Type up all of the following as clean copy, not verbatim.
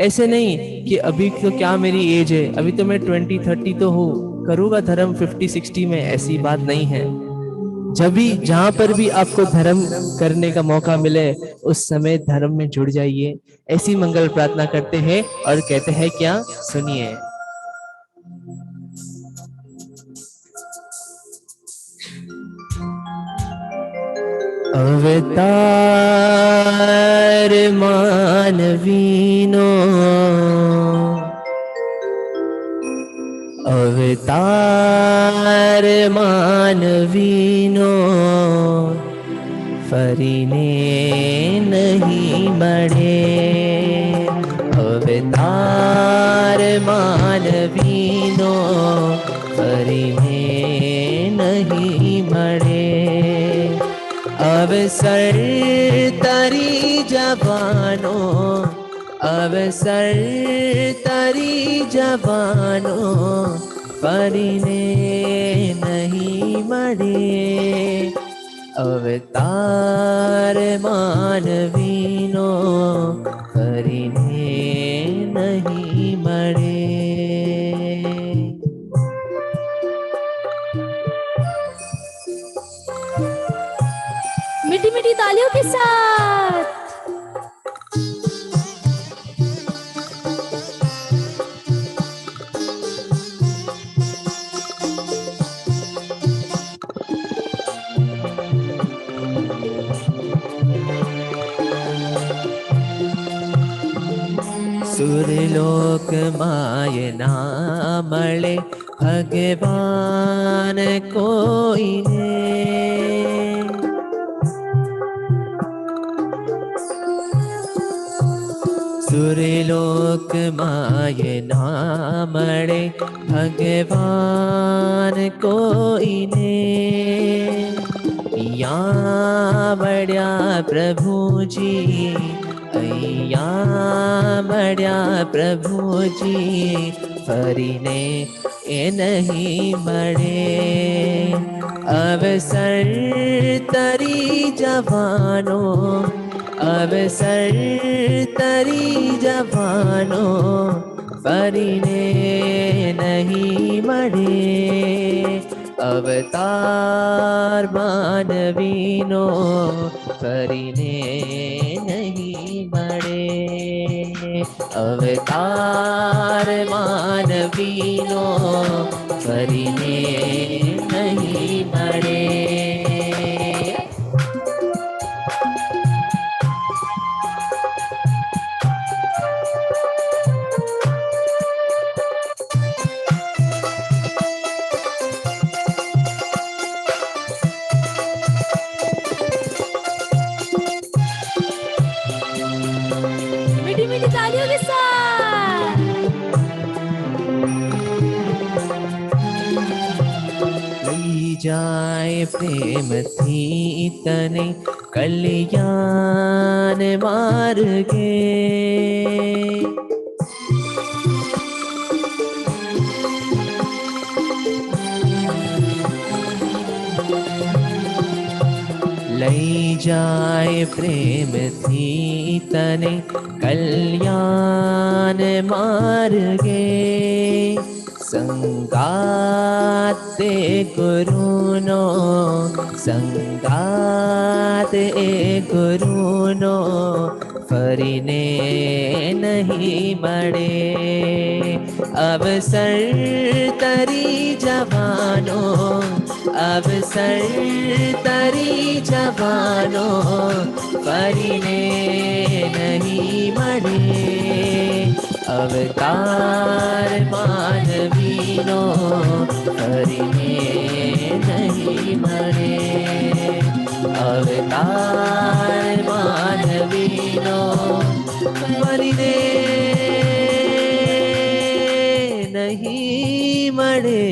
ऐसे नहीं कि अभी तो क्या मेरी एज है, अभी तो मैं 20-30 तो हूँ, करूँगा धर्म 50-60 में, ऐसी बात नहीं है। जब भी जहां पर भी आपको धर्म करने का मौका मिले उस समय धर्म में जुड़ जाइए। ऐसी मंगल प्रार्थना करते हैं और कहते हैं क्या, सुनिए। अवतार मानवीनो, अवतार मानवीनो, फरीने नहीं मरे। अवतार मानवीनो, फरीने नहीं मरे। अवसर तरी जवानो, अवसर तरी जवानो, फरीने नहीं मरे। अवतार मानवीनो, फरीने नहीं मरे। मीठी मीठी तालियों के साथ। सुरलोक माय ना मळे भगवान कोई ने। सुरलोक माय ना मळे भगवान कोई ने। या बड्या प्रभु जी, अय्या बड्या प्रभु जी, फरीने ए नहीं मरे। अवसर तरी जवानो, अवसर तरी जवानो, फरीने नहीं मरे। अवतार मानवीनो, फरीने नहीं मरे। अवतार मानवीनो, फरीने नहीं मरे। मीठी मीठी तालियों के साथ। लई जाए प्रेम थी तने कल्याण मार्गे। लई जाए प्रेम थी तने कल्याण मार्गे। संगाते गुरुनो, संगाते गुरुनो, फरीने नहीं मरे। अवसर तरी जवानो, अवसर तरी जवानो, फरीने नहीं मरे। अवतार मानवीनो, फरीने नहीं मरे। अवतार मानवीनो, फरीने नहीं मरे।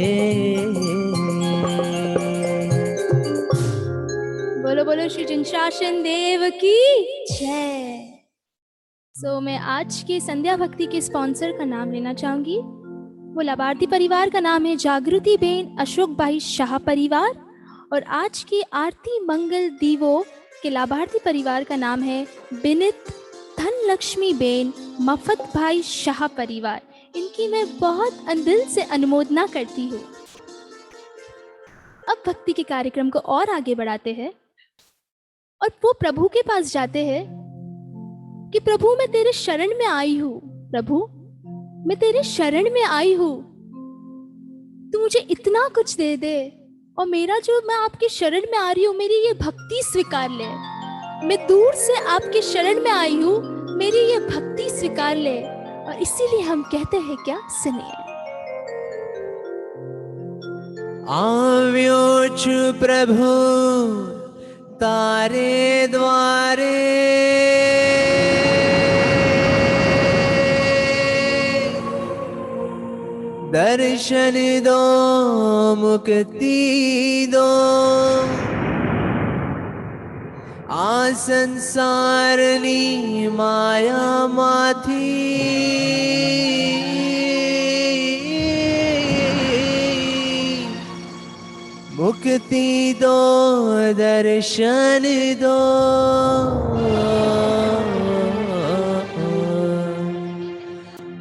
बोलो बोलो श्री जिनशासन देव की जय। मैं आज की संध्या भक्ति के स्पॉन्सर का नाम लेना चाहूंगी। वो लाभार्थी परिवार का नाम है जागृति बेन अशोक भाई शाह परिवार, और आज की आरती मंगल दीवो के लाभार्थी परिवार का नाम है बिनित धन लक्ष्मी बेन मफत भाई शाह परिवार, इनकी मैं बहुत दिल से अनुमोदना करती हूँ। अब भक्ति के कार्यक्रम को और आगे बढ़ाते हैं और वो प्रभु के पास जाते हैं कि प्रभु मैं तेरे शरण में आई हूँ, प्रभु मैं तेरे शरण में आई हूँ, तू मुझे इतना कुछ दे दे और मेरा जो मैं आपके शरण में आ रही हूँ मेरी ये भक्ति स्वीकार ले। मैं दूर से आपके शरण में आई हूँ, मेरी ये भक्ति स्वीकार ले। और इसीलिए हम कहते हैं क्या, सुनिए। आव्यो छु प्रभु तारे द्वारे, दर्शन दो मुक्ति दो, आ संसारनी माया माथी, मुक्ति दो दर्शन दो।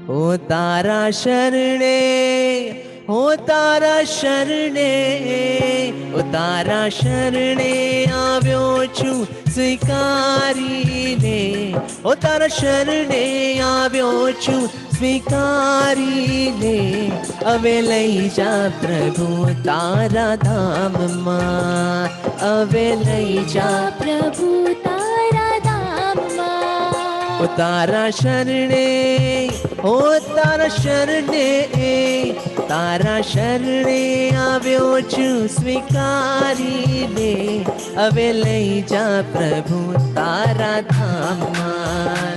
हो तारा शरणे, हो तारा शरणे, हो तारा शरणे आव्यो छु स्वीकारी ले, हो तारा शरणे आव्यो छु स्वीकारी ले। अवे लई जा प्रभु तारा धाम मां, अवे लई जा प्रभु तारा धाम मां। ओ तारा शरणे, ओ तारा शरणे, तारा शरणे आव्यो छु स्वीकारी ले। अवे लई जा प्रभु तारा धाम मां,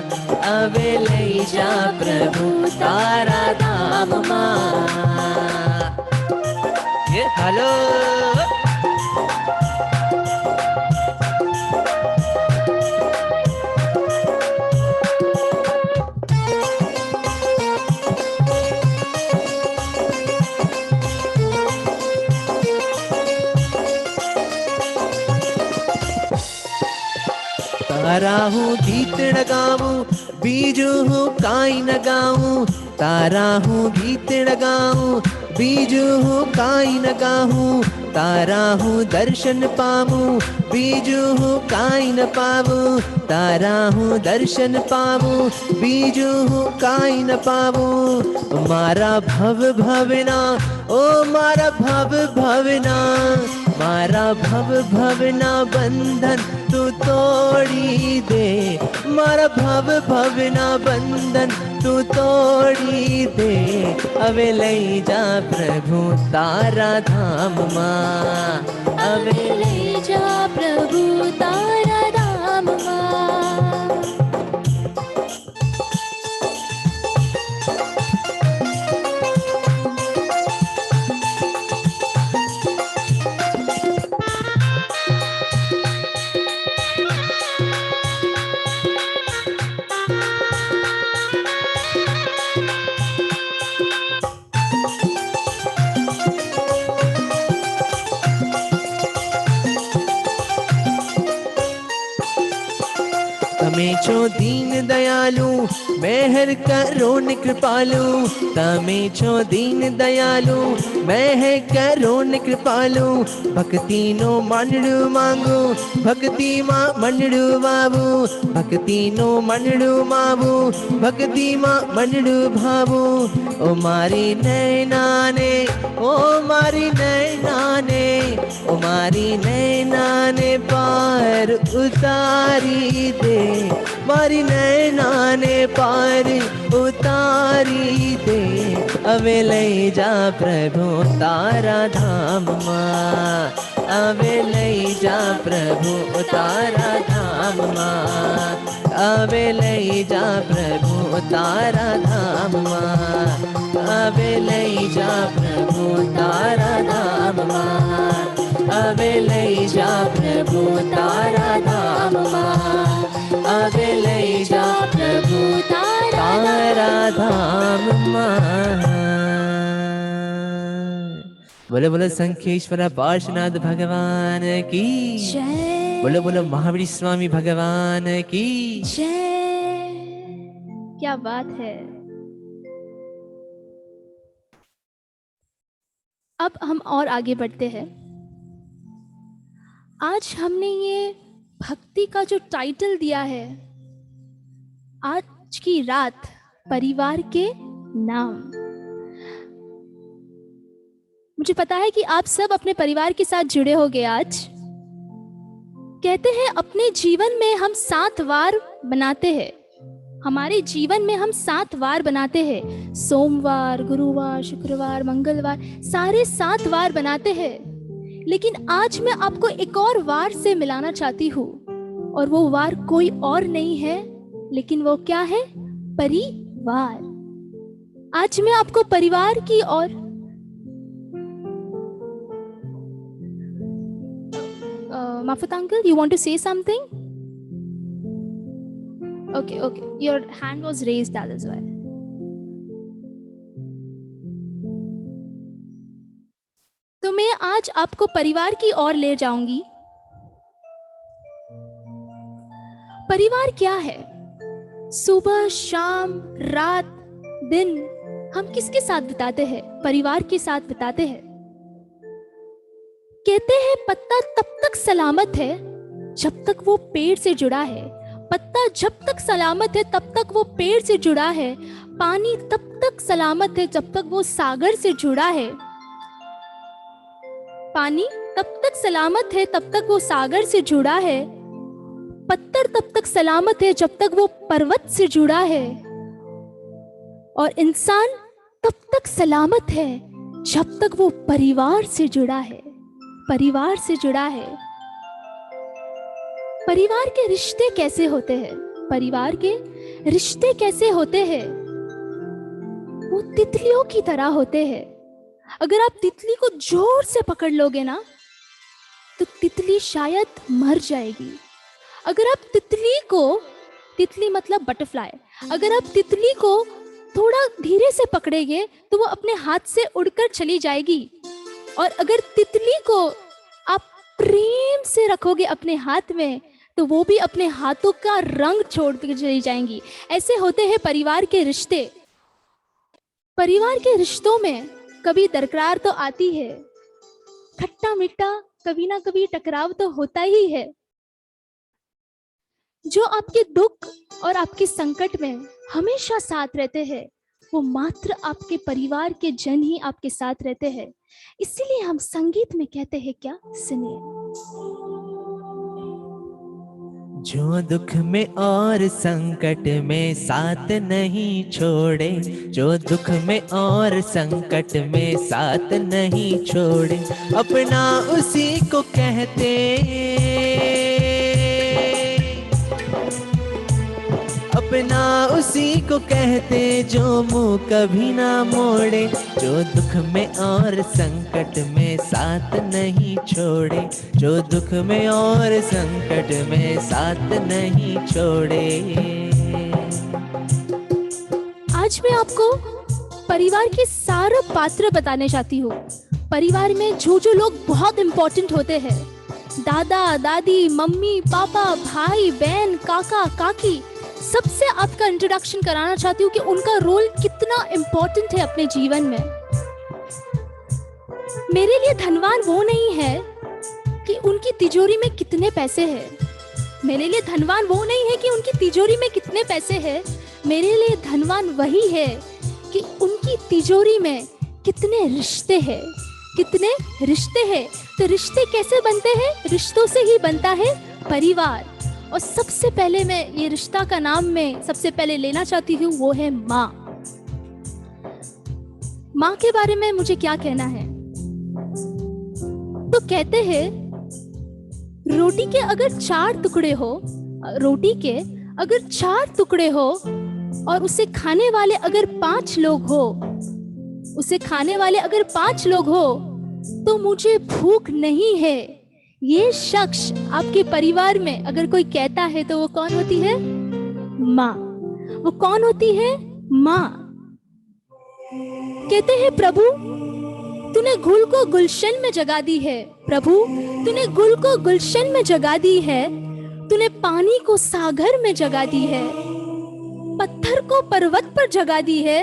अवे लई जा प्रभु तारा धाम मां। ये हेलो तारा हूँ गीत न गाऊं, बीजू हूँ काई न गाऊं, तारा हूँ गीत न गाऊं, बीजू हूँ काई न गाऊं, तारा हूँ दर्शन पाऊं, बीजू हूँ काई न पाऊं, तारा हूँ दर्शन पाऊं, बीजू हूँ काई न पाऊं। मारा भव भवना, ओ मारा भव भवना, मारा भव भवना बंधन तू तोड़ी दे, मारा भव भवना बंधन तू तोड़ी दे। अवे लई जा प्रभु तारा धाम मां, अवे लई जा प्रभु तारा धाम मां। તમે છો દીન દયાલુ, મેહર કરો ને કૃપાલુ, તમે છો દીન દયાલુ, મેહર કરો ને કૃપાલુ। ભક્તિનો મંડળું માંગુ, ભક્તિમાં મંડળું વાવું, ભક્તિનો મંડળું માવું, ભક્તિમાં મંડળું ભાવું। ઓ મારી નૈનાને, ઓ મારી નૈનાને, ओ मारी नैना ने पार उतारी दे, मारी नैना ने पार उतारी दे। अवे लई जा प्रभु तारा धाम मां, अवे लई जा प्रभु तारा धाम मां, अवे लई जा प्रभु तारा धाम मां, अवे लई जा प्रभु तारा धाम मां, अवे लई जा प्रभु तारा धाम मां, अवे लई जा प्रभु तारा धाम मां। बोलो बोलो संखेश्वर पार्श्वनाथ भगवान की जय। बोलो बोलो महावीर स्वामी भगवान की जय। क्या बात है। अब हम और आगे बढ़ते हैं। आज हमने ये भक्ति का जो टाइटल दिया है, आज की रात परिवार के नाम। मुझे पता है कि आप सब अपने परिवार के साथ जुड़े होंगे आज। कहते हैं अपने जीवन में हम 7 वार बनाते हैं। हमारे जीवन में हम 7 वार बनाते हैं। सोमवार, गुरुवार, शुक्रवार, मंगलवार, सारे 7 वार बनाते हैं। लेकिन आज मैं आपको एक और वार से मिलाना चाहती हूँ, और वो वार कोई और नहीं है, लेकिन वो क्या है? परिवार। आज मैं आपको परिवार की और Mafat uncle, you want to say something? Okay, your hand was raised, that is why. तो मैं आज आपको परिवार की ओर ले जाऊंगी। परिवार क्या है? सुबह, शाम, रात, दिन हम किसके साथ बिताते हैं? परिवार के साथ बिताते हैं। कहते हैं पत्ता तब तक सलामत है जब तक वो पेड़ से जुड़ा है। पत्ता जब तक सलामत है तब तक वो पेड़ से जुड़ा है। पानी तब तक सलामत है जब तक वो सागर से जुड़ा है। पानी तब तक सलामत है तब तक वो सागर से जुड़ा है। पत्थर तब तक सलामत है जब तक वो पर्वत से जुड़ा है। और इंसान तब तक सलामत है जब तक वो परिवार से जुड़ा है। परिवार से जुड़ा है। परिवार के रिश्ते कैसे होते हैं? परिवार के रिश्ते कैसे होते हैं? वो तितलियों की तरह होते हैं। अगर आप तितली को जोर से पकड़ लोगे ना, तो तितली शायद मर जाएगी। अगर आप तितली मतलब बटरफ्लाई, अगर आप तितली को थोड़ा धीरे से पकड़ेंगे तो वो अपने हाथ से उड़कर चली जाएगी। और अगर तितली को आप प्रेम से रखोगे अपने हाथ में, तो वो भी अपने हाथों का रंग छोड़ के चली जाएंगी। ऐसे होते हैं परिवार के रिश्ते। परिवार के रिश्तों में कभी दरकार तो आती है, खट्टा मीठा कभी ना कभी टकराव तो होता ही है। जो आपके दुख और आपके संकट में हमेशा साथ रहते हैं, वो मात्र आपके परिवार के जन ही आपके साथ रहते हैं। इसीलिए हम संगीत में कहते हैं क्या? सुनिए। जो दुख में और संकट में साथ नहीं छोड़े, जो दुख में और संकट में साथ नहीं छोड़े, अपना उसी को कहते, अपना उसी को कहते जो मुंह कभी ना मोड़े। जो दुख में और संकट में साथ नहीं छोड़े, जो दुख में और संकट में साथ नहीं छोड़े। आज मैं आपको परिवार के सारे पात्र बताने चाहती हूँ। परिवार में जो लोग बहुत इंपॉर्टेंट होते हैं, दादा दादी, मम्मी पापा, भाई बहन, काका काकी, सबसे आपका इंट्रोडक्शन कराना चाहती हूँ कि उनका रोल कितना इम्पोर्टेंट है अपने जीवन में। मेरे लिए धनवान वो नहीं है कि उनकी तिजोरी में कितने पैसे हैं। मेरे लिए धनवान वो नहीं है कि उनकी तिजोरी में कितने पैसे हैं। मेरे लिए धनवान वही है कि उनकी तिजोरी में कितने रिश्ते हैं। कितने रिश्ते हैं। तो रिश्ते कैसे बनते हैं? रिश्तों से ही बनता है परिवार। और सबसे पहले मैं ये रिश्ता का नाम में सबसे पहले लेना चाहती हूँ, वो है माँ। माँ के बारे में मुझे क्या कहना है? तो कहते हैं रोटी के अगर 4 टुकड़े हो, रोटी के अगर 4 टुकड़े हो और उसे खाने वाले अगर 5 लोग हो, उसे खाने वाले अगर 5 लोग हो, तो मुझे भूख नहीं है। ये शख्स आपके परिवार में अगर कोई कहता है तो वो कौन होती है? माँ। वो कौन होती है? माँ। कहते हैं प्रभु तूने गुल को गुलशन में जगा दी है। प्रभु तूने गुल को गुलशन में जगा दी है। तूने पानी को सागर में जगा दी है। पत्थर को पर्वत पर जगा दी है,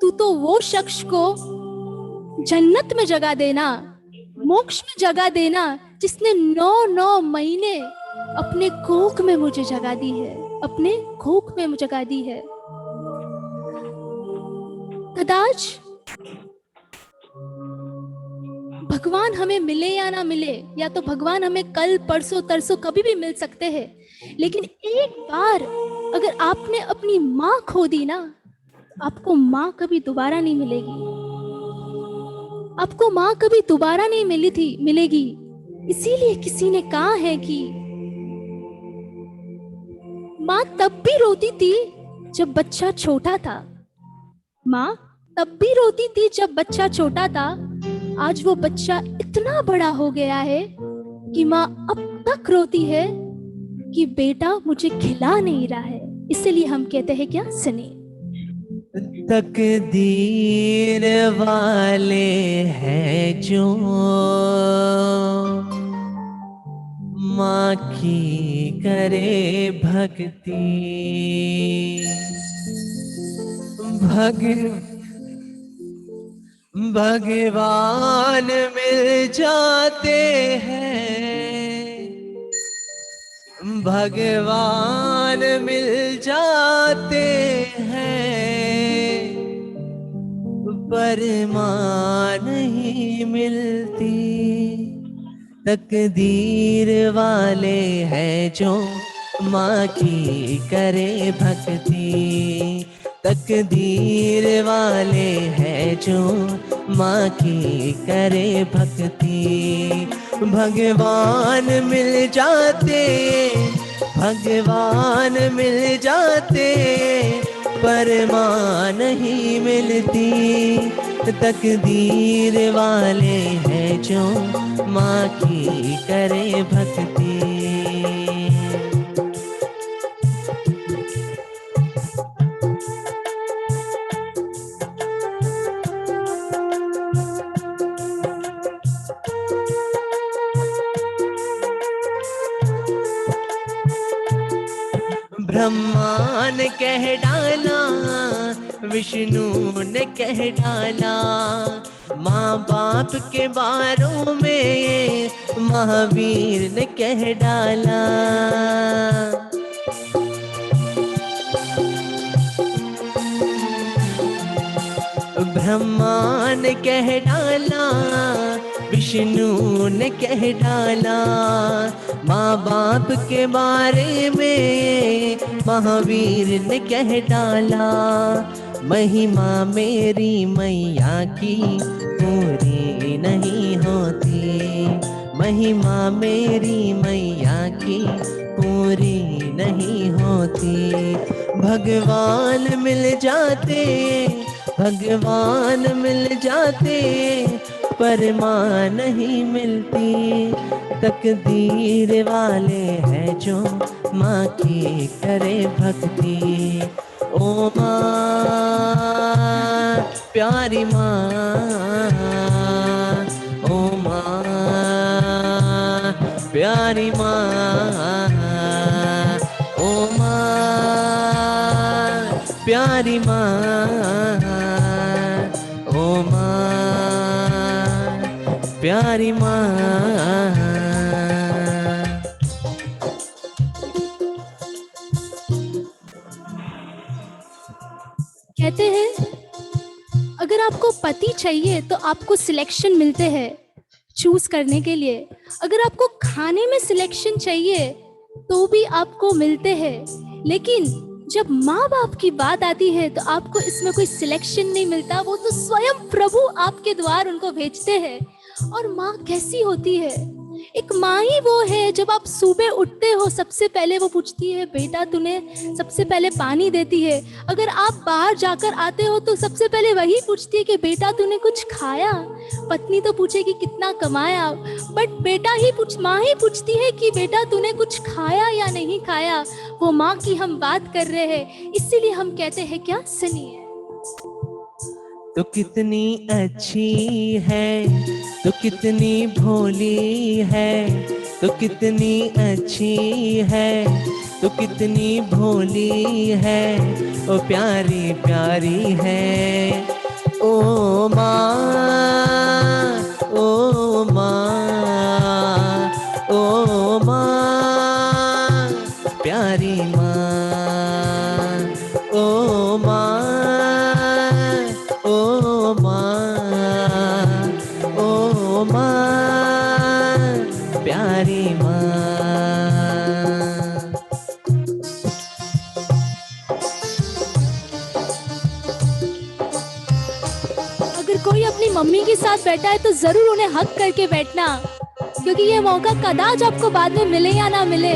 तू तो वो शख्स को जन्नत में जगा देना, मोक्ष में जगा देना, जिसने 9 महीने अपने कोख में मुझे जगा दी है, अपने कोख में मुझे जगा दी है। कदाच भगवान हमें मिले या ना मिले, या तो भगवान हमें कल परसों तरसों कभी भी मिल सकते हैं, लेकिन एक बार अगर आपने अपनी माँ खो दी ना, आपको माँ कभी दोबारा नहीं मिलेगी, आपको माँ कभी दोबारा नहीं मिलेगी। इसीलिए किसी ने कहा है कि माँ तब भी रोती थी जब बच्चा छोटा था, माँ तब भी रोती थी जब बच्चा छोटा था। आज वो बच्चा इतना बड़ा हो गया है कि माँ अब तक रोती है कि बेटा मुझे खिला नहीं रहा है। इसलिए हम कहते हैं क्या, सुनिए। तकदीर वाले हैं जो माँ की करे भक्ति, भगवान मिल जाते हैं, भगवान मिल जाते हैं, पर माँ नहीं मिलती। तकदीर वाले हैं जो माँ की करे भक्ति, तकदीर वाले हैं जो माँ की करे भक्ति, भगवान मिल जाते, भगवान मिल जाते, पर माँ नहीं मिलती। तकदीर वाले हैं जो माँ की करे भक्ति। ब्रह्मा ने कह डाला, विष्णु ने कह डाला, माँ बाप के बारों में महावीर ने कह डाला। ब्रह्मा ने कह डाला, विष्णु ने कह डाला, माँ बाप के बारे में महावीर ने कह डाला। महिमा मेरी मैया की पूरी नहीं होती, महिमा मेरी मैया की पूरी नहीं होती। भगवान मिल जाते, भगवान मिल जाते, पर माँ नहीं मिलती। तकदीर वाले हैं जो माँ की करे भक्ति। ओ माँ प्यारी माँ, ओ माँ प्यारी माँ, ओ माँ प्यारी माँ, ओ माँ प्यारी माँ। कहते हैं अगर आपको पति चाहिए तो आपको सिलेक्शन मिलते हैं चूज करने के लिए, अगर आपको खाने में सिलेक्शन चाहिए तो भी आपको मिलते हैं, लेकिन जब माँ बाप की बात आती है तो आपको इसमें कोई सिलेक्शन नहीं मिलता, वो तो स्वयं प्रभु आपके द्वार उनको भेजते हैं। और माँ कैसी होती है? एक माँ ही वो है, जब आप सुबह उठते हो सबसे पहले वो पूछती है बेटा तूने, सबसे पहले पानी देती है। अगर आप बाहर जाकर आते हो तो सबसे पहले वही पूछती है कि बेटा तूने कुछ खाया। पत्नी तो पूछेगी कितना कमाया, बट माँ ही पूछती है कि बेटा तूने कुछ खाया या नहीं खाया। वो माँ की हम बात कर रहे हैं, इसीलिए हम कहते हैं क्या, सुनिए। तो कितनी अच्छी है, तो कितनी भोली है, तो कितनी अच्छी है, तो कितनी भोली है, ओ प्यारी प्यारी है। ओ माँ, ओ माँ, ओ माँ, प्यारी माँ, ओ माँ, ओ माँ, ओ माँ, प्यारी माँ। अगर कोई अपनी मम्मी के साथ बैठा है तो जरूर उन्हें हक करके बैठना, क्योंकि ये मौका कदाच आपको बाद में मिले या ना मिले,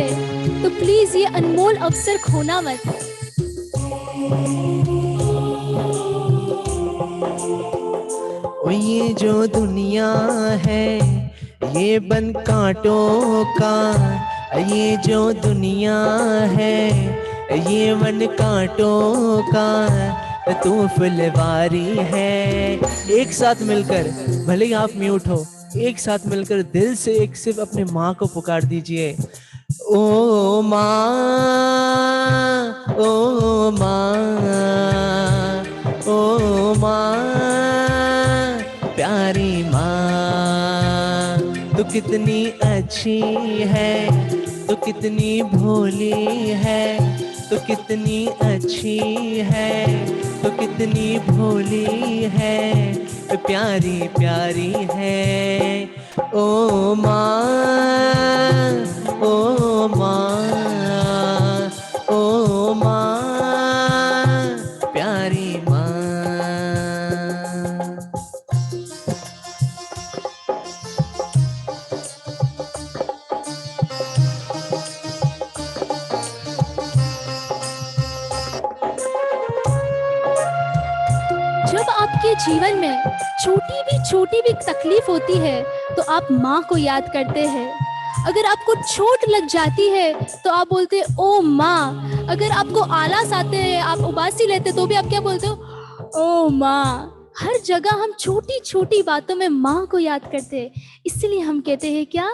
तो प्लीज ये अनमोल अवसर खोना मत। ओ ये जो दुनिया है ये बन कांटों का, ये जो दुनिया है ये बन कांटों का, तू फुलवारी है। एक साथ मिलकर, भले ही आप म्यूट हो, एक साथ मिलकर दिल से एक सिर्फ अपने माँ को पुकार दीजिए। ओ माँ, ओ माँ, ओ माँ, प्यारी माँ, तू कितनी अच्छी है, तू कितनी भोली है, तू कितनी अच्छी है, तू कितनी भोली है, प्यारी प्यारी है। ओ माँ, ओ माँ, ओ माँ, प्यारी माँ। जब आपके जीवन में छोटी भी तकलीफ होती है तो आप माँ को याद करते हैं। अगर आपको चोट लग जाती है तो आप बोलते हैं ओ माँ। अगर आपको आलस आते हैं, आप उबासी लेते तो भी आप क्या बोलते हो? ओ माँ। हर जगह हम छोटी छोटी बातों में माँ को याद करते हैं, इसलिए हम कहते हैं क्या?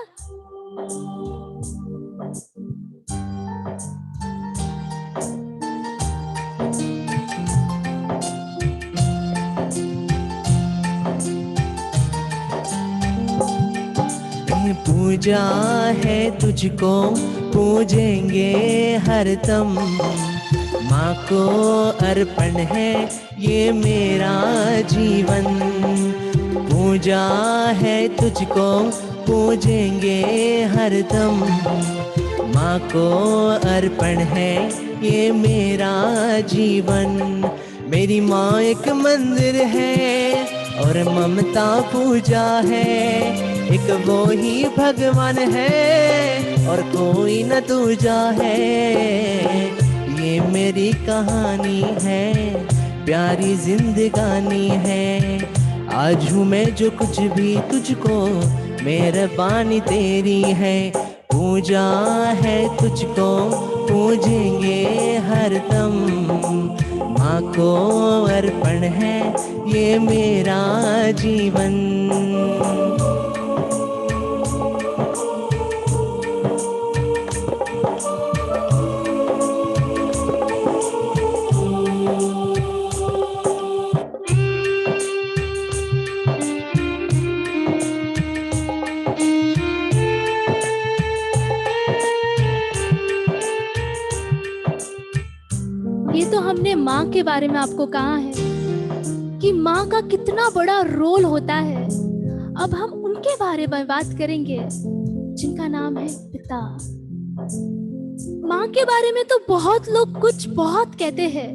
पूजा है तुझको, पूजेंगे हरदम, माँ को अर्पण है ये मेरा जीवन। पूजा है तुझको, पूजेंगे हरदम, माँ को अर्पण है ये मेरा जीवन। मेरी माँ एक मंदिर है और ममता पूजा है, एक वो ही भगवान है और कोई न दूजा है। ये मेरी कहानी है, प्यारी जिंदगानी है। आज हूँ मैं जो कुछ भी तुझको, मेहरबानी तेरी है। पूजा है तुझको, पूजेंगे हरदम, माँ को अर्पण है ये मेरा जीवन। ये तो हमने माँ के बारे में आपको कहा है कि माँ का कितना बड़ा रोल होता है। अब हम उनके बारे में बात करेंगे जिनका नाम है पिता। माँ के बारे में तो बहुत लोग कुछ बहुत कहते हैं,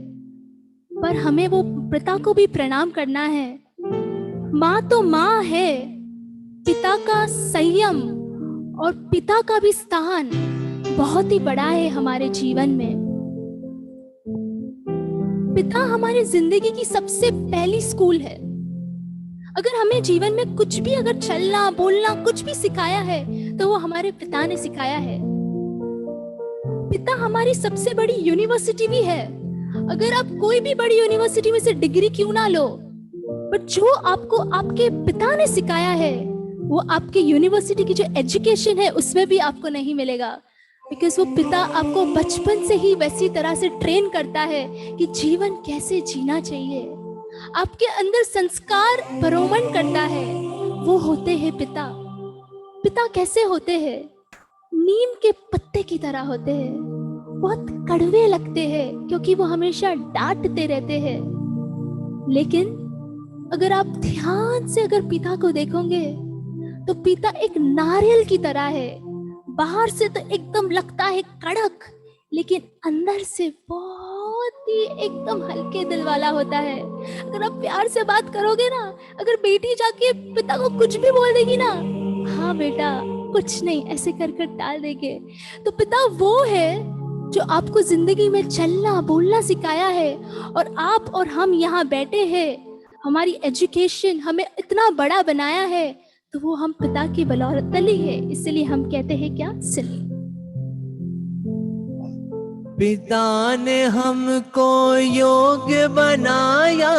पर हमें वो पिता को भी प्रणाम करना है। माँ तो माँ है, पिता का संयम और पिता का भी स्थान बहुत ही बड़ा है हमारे जीवन में। पिता हमारी जिंदगी की सबसे पहली स्कूल है। अगर हमें जीवन में कुछ भी, अगर चलना बोलना कुछ भी सिखाया है तो वो हमारे पिता ने सिखाया है। पिता हमारी सबसे बड़ी यूनिवर्सिटी भी है। अगर आप कोई भी बड़ी यूनिवर्सिटी में से डिग्री क्यों ना लो, बट जो आपको आपके पिता ने सिखाया है वो आपके यूनिवर्सिटी की जो एजुकेशन है उसमें भी आपको नहीं मिलेगा, बिकॉज वो पिता आपको बचपन से ही वैसी तरह से ट्रेन करता है कि जीवन कैसे जीना चाहिए। आपके अंदर संस्कार परोमन करता है, वो होते हैं पिता। पिता कैसे होते हैं? नीम के पत्ते की तरह होते हैं, बहुत कड़वे लगते हैं क्योंकि वो हमेशा डांटते रहते हैं। लेकिन अगर आप ध्यान से अगर पिता को देखोगे तो पिता एक नारियल की तरह है। बाहर से तो एकदम लगता है कड़क, लेकिन अंदर से बहुत ही एकदम हल्के दिल वाला होता है। अगर आप प्यार से बात करोगे ना, अगर बेटी जाके पिता को कुछ भी बोल देगी ना, हाँ बेटा कुछ नहीं ऐसे कर कर टाल देंगे, तो पिता वो है जो आपको जिंदगी में चलना बोलना सिखाया है। और आप और हम यहाँ बैठे हैं, हमारी एजुकेशन हमें इतना बड़ा बनाया है, तो वो हम पिता की बदौलत ही है। इसलिए हम कहते हैं क्या, सुनिए। पिता ने हमको योग्य बनाया,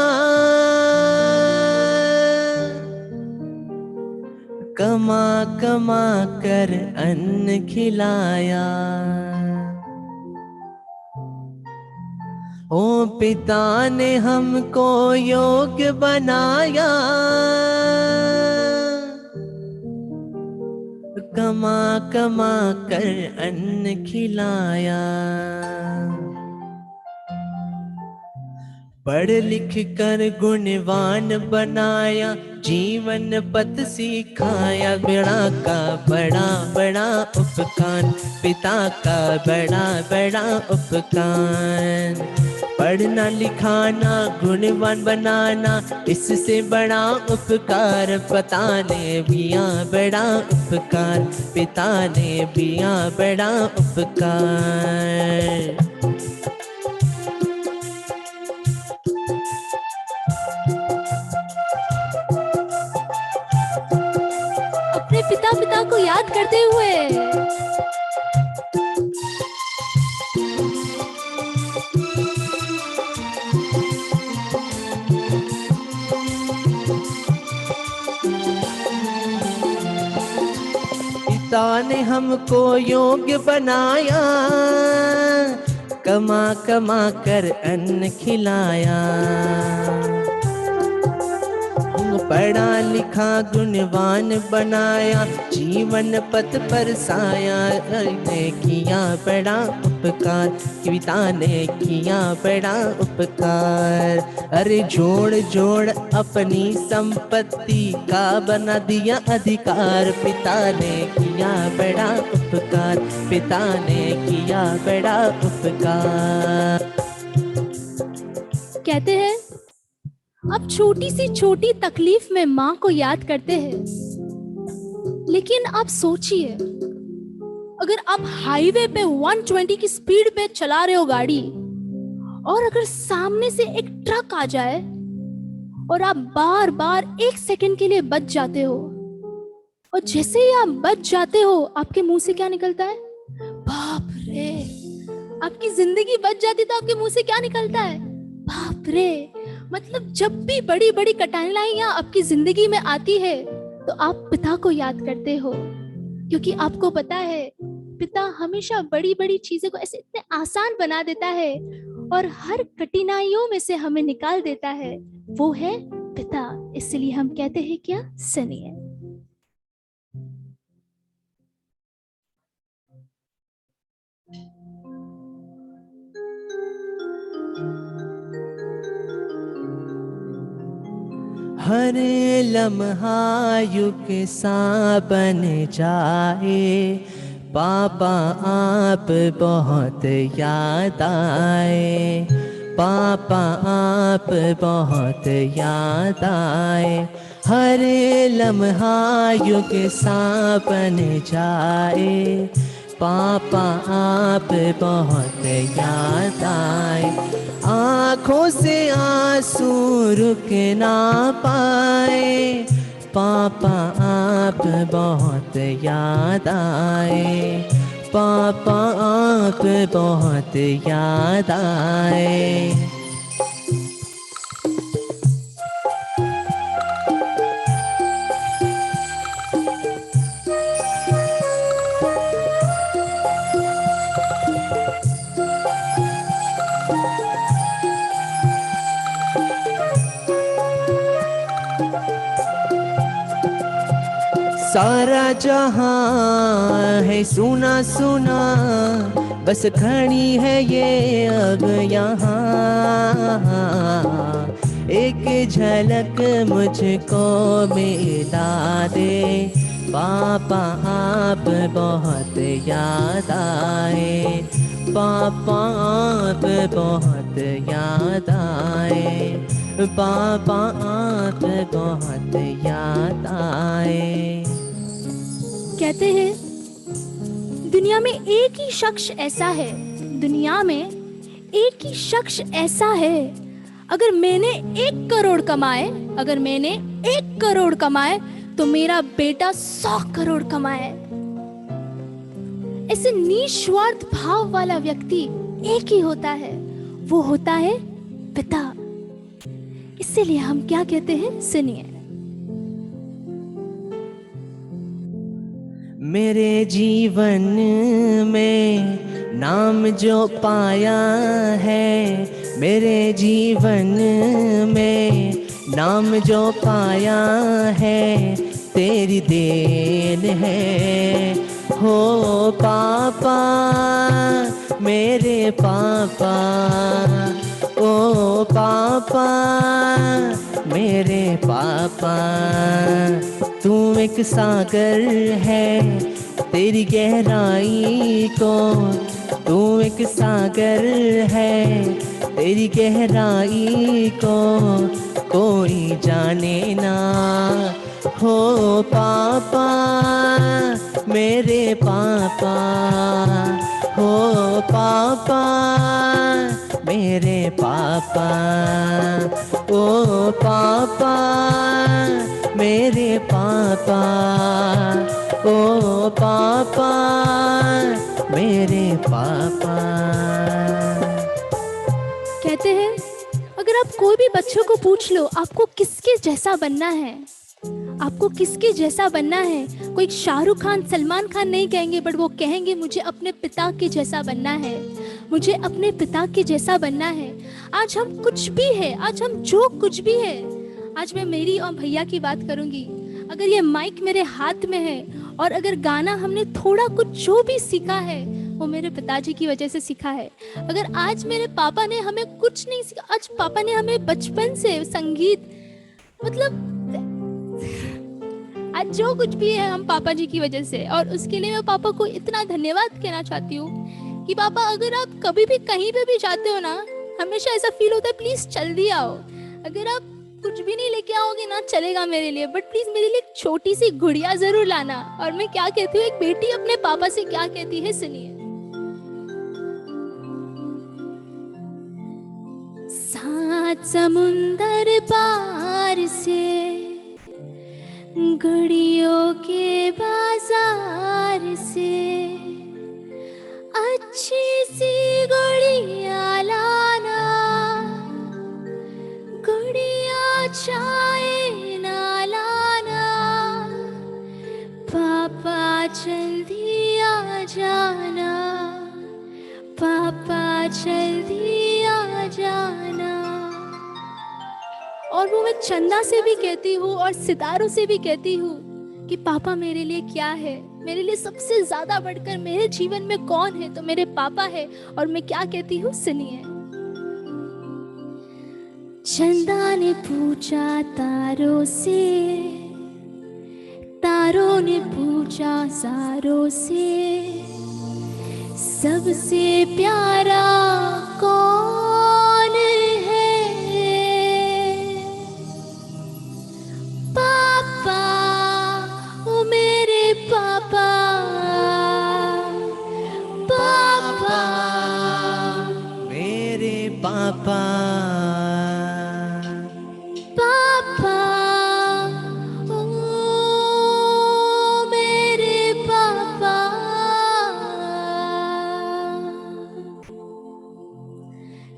कमा कमा कर अन्न खिलाया। ओ पिता ने हमको योग्य बनाया, कमा कमा कर अन्न खिलाया। पढ़ लिख कर गुणवान बनाया, जीवन पथ सिखाया। बड़ा का बड़ा बड़ा उपकार, पिता का बड़ा बड़ा उपकार। पढ़ना लिखाना गुणवान बनाना, इससे बड़ा उपकार पिता ने किया बड़ा उपकार, पिता ने किया बड़ा उपकार। अपने पिता पिता को याद करते हुए पिता ने हमको योग्य बनाया, कमा कमा कर अन्न खिलाया। पढ़ा लिखा गुणवान बनाया, जीवन पथ पर साया। ने किया बड़ा उपकार, पिता ने किया बड़ा उपकार। अरे जोड़ जोड़ अपनी संपत्ति का बना दिया अधिकार, पिता ने किया बड़ा उपकार, पिता ने किया बड़ा उपकार। कहते हैं आप छोटी सी छोटी तकलीफ में माँ को याद करते हैं, लेकिन आप सोचिए अगर आप हाईवे पे 120 की स्पीड पे चला रहे हो गाड़ी, और अगर सामने से एक ट्रक आ जाए और आप बार बार 1 सेकंड के लिए बच जाते हो, और जैसे ही आप बच जाते हो आपके मुंह से क्या निकलता है? बाप रे। आपकी जिंदगी बच जाती तो आपके मुंह से क्या निकलता है? बाप रे। मतलब जब भी बड़ी बड़ी कठिनाइयां आपकी जिंदगी में आती है तो आप पिता को याद करते हो, क्योंकि आपको पता है पिता हमेशा बड़ी बड़ी चीजों को ऐसे इतने आसान बना देता है और हर कठिनाइयों में से हमें निकाल देता है। वो है पिता। इसलिए हम कहते हैं क्या, सुनिए। हर लम्हा युग सा बन जाए, पापा आप बहुत याद आए, पापा आप बहुत याद आए। हर लम्हा युग सा बन जाए, पापा आप बहुत याद आए। आँखों से आंसू रुक ना पाए, पापा आप बहुत याद आए, पापा आप बहुत याद आए। सारा जहां है सुना सुना, बस खड़ी है ये अब यहाँ। एक झलक मुझको मिला दे पापा, आप बहुत याद आए। पापा आप बहुत याद आए। पापा आप बहुत याद आए। कहते हैं दुनिया में एक ही शख्स ऐसा है, दुनिया में एक ही शख्स ऐसा है, अगर मैंने 1 करोड़ कमाए, अगर मैंने 1 करोड़ कमाए तो मेरा बेटा 100 करोड़ कमाए। ऐसे निस्वार्थ भाव वाला व्यक्ति एक ही होता है, वो होता है पिता। इसीलिए हम क्या कहते हैं, सुनिए। मेरे जीवन में नाम जो पाया है, मेरे जीवन में नाम जो पाया है, तेरी देन है हो पापा, मेरे पापा। ओ पापा मेरे पापा, तू एक सागर है तेरी गहराई को, तू एक सागर है तेरी गहराई को कोई जाने ना हो पापा, मेरे पापा। हो पापा मेरे पापा। ओ पापा मेरे पापा। ओ पापा मेरे पापा। कहते हैं अगर आप कोई भी बच्चों को पूछ लो आपको किसके जैसा बनना है, आपको किसके जैसा बनना है, कोई शाहरुख खान सलमान खान नहीं कहेंगे, बट वो कहेंगे मुझे अपने पिता के जैसा बनना है, मुझे अपने पिता के जैसा बनना है। आज हम कुछ भी है, आज हम जो कुछ भी है, आज मैं मेरी और भैया की बात करूंगी। अगर ये माइक मेरे हाथ में है और अगर गाना हमने थोड़ा कुछ जो भी सीखा है वो मेरे पिताजी की वजह से सीखा है। अगर आज मेरे पापा ने हमें कुछ नहीं सीखा, आज पापा ने हमें बचपन से संगीत, मतलब आज जो कुछ भी है हम पापा जी की वजह से। और उसके लिए मैं पापा को इतना धन्यवाद कहना चाहती हूँ कि पापा अगर आप कभी भी कहीं पे भी जाते हो ना, हमेशा ऐसा फील होता है प्लीज जल्दी आओ। अगर आप कुछ भी नहीं लेके आओगे ना चलेगा मेरे लिए, बट प्लीज मेरे लिए एक छोटी सी गुड़िया जरूर लाना। और मैं क्या कहती हूँ, एक बेटी अपने पापा से क्या कहती है, सुनिए। सात समुंदर पार से गुड़ियों के बाजार से अच्छी सी गुड़िया लाना, गुड़िया चाहे ना लाना, पापा जल्दी आ जाना, पापा जल्दी आ जाना। और वो मैं चंदा से भी कहती हूँ और सितारों से भी कहती हूँ कि पापा मेरे लिए क्या है, मेरे लिए सबसे ज्यादा बढ़कर मेरे जीवन में कौन है, तो मेरे पापा है। और मैं क्या कहती हूँ, सुनिए। चंदा ने पूछा तारों से, तारों ने पूछा सारों से, सबसे प्यारा कौन है? पापा, ओ मेरे पापा, पापा मेरे पापा। पापा, ओ मेरे पापा।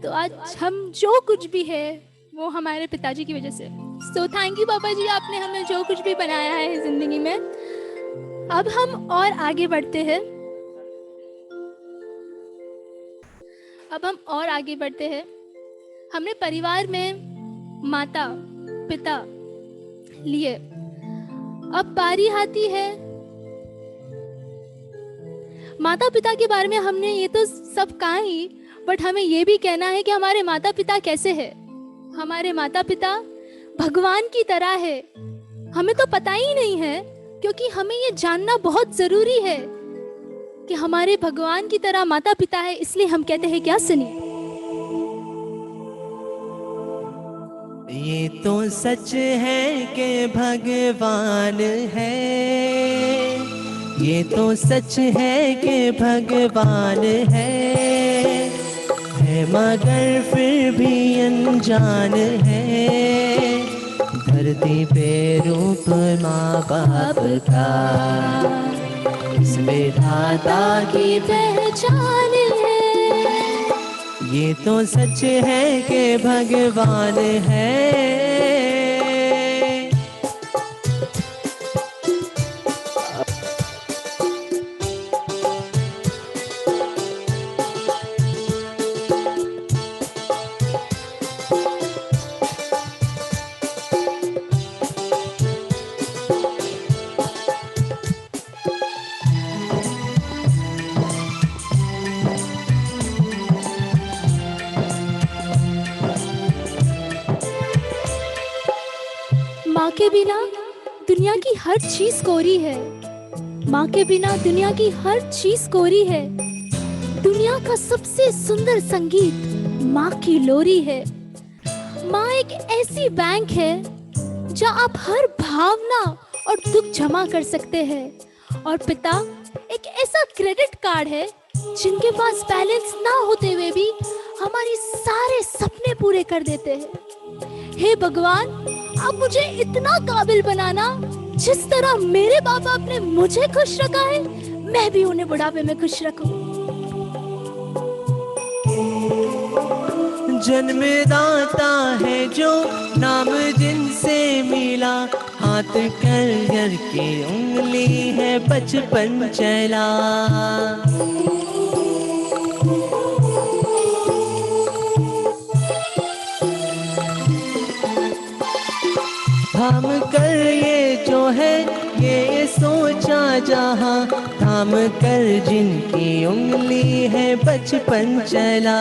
तो आज हम जो कुछ भी है वो हमारे पिताजी की वजह से। सो थैंक यू पापा जी, आपने हमें जो कुछ भी बनाया है जिंदगी में। अब हम और आगे बढ़ते हैं, अब हम और आगे बढ़ते हैं। हमने परिवार में माता, पिता, लिए। अब बारी आती है माता पिता के बारे में। हमने ये तो सब कहा ही, बट हमें ये भी कहना है कि हमारे माता पिता कैसे हैं। हमारे माता पिता भगवान की तरह है। हमें तो पता ही नहीं है, क्योंकि हमें ये जानना बहुत जरूरी है कि हमारे भगवान की तरह माता पिता है। इसलिए हम कहते हैं क्या, सुनिए। ये तो सच है कि भगवान है, ये तो सच है कि भगवान है मगर फिर भी अनजान है। धरती पे रूप माँ बाप का, इस विधाता की पहचान है। ये तो सच है कि भगवान है। माँ के बिना दुनिया की हर चीज कोरी है। माँ के बिना दुनिया की हर चीज कोरी है। दुनिया का सबसे सुंदर संगीत माँ की लोरी है। माँ एक ऐसी बैंक है जहाँ आप हर भावना और दुख जमा कर सकते हैं। और पिता एक ऐसा क्रेडिट कार्ड है जिनके पास बैलेंस ना होते हुए भी हमारे सारे सपने पूरे कर देते हैं। हे भगवान, आप मुझे इतना काबिल बनाना, जिस तरह मेरे बाप बाप ने मुझे खुश रखा है, मैं भी उन्हें बुढ़ापे में खुश रखूं। जन्मदाता है जो नाम जिनसे मिला, हाथ कर कर के उंगली है बचपन चला। थाम कर ये जो है ये सोचा जहाँ, थाम कर जिनकी उंगली है बचपन चला।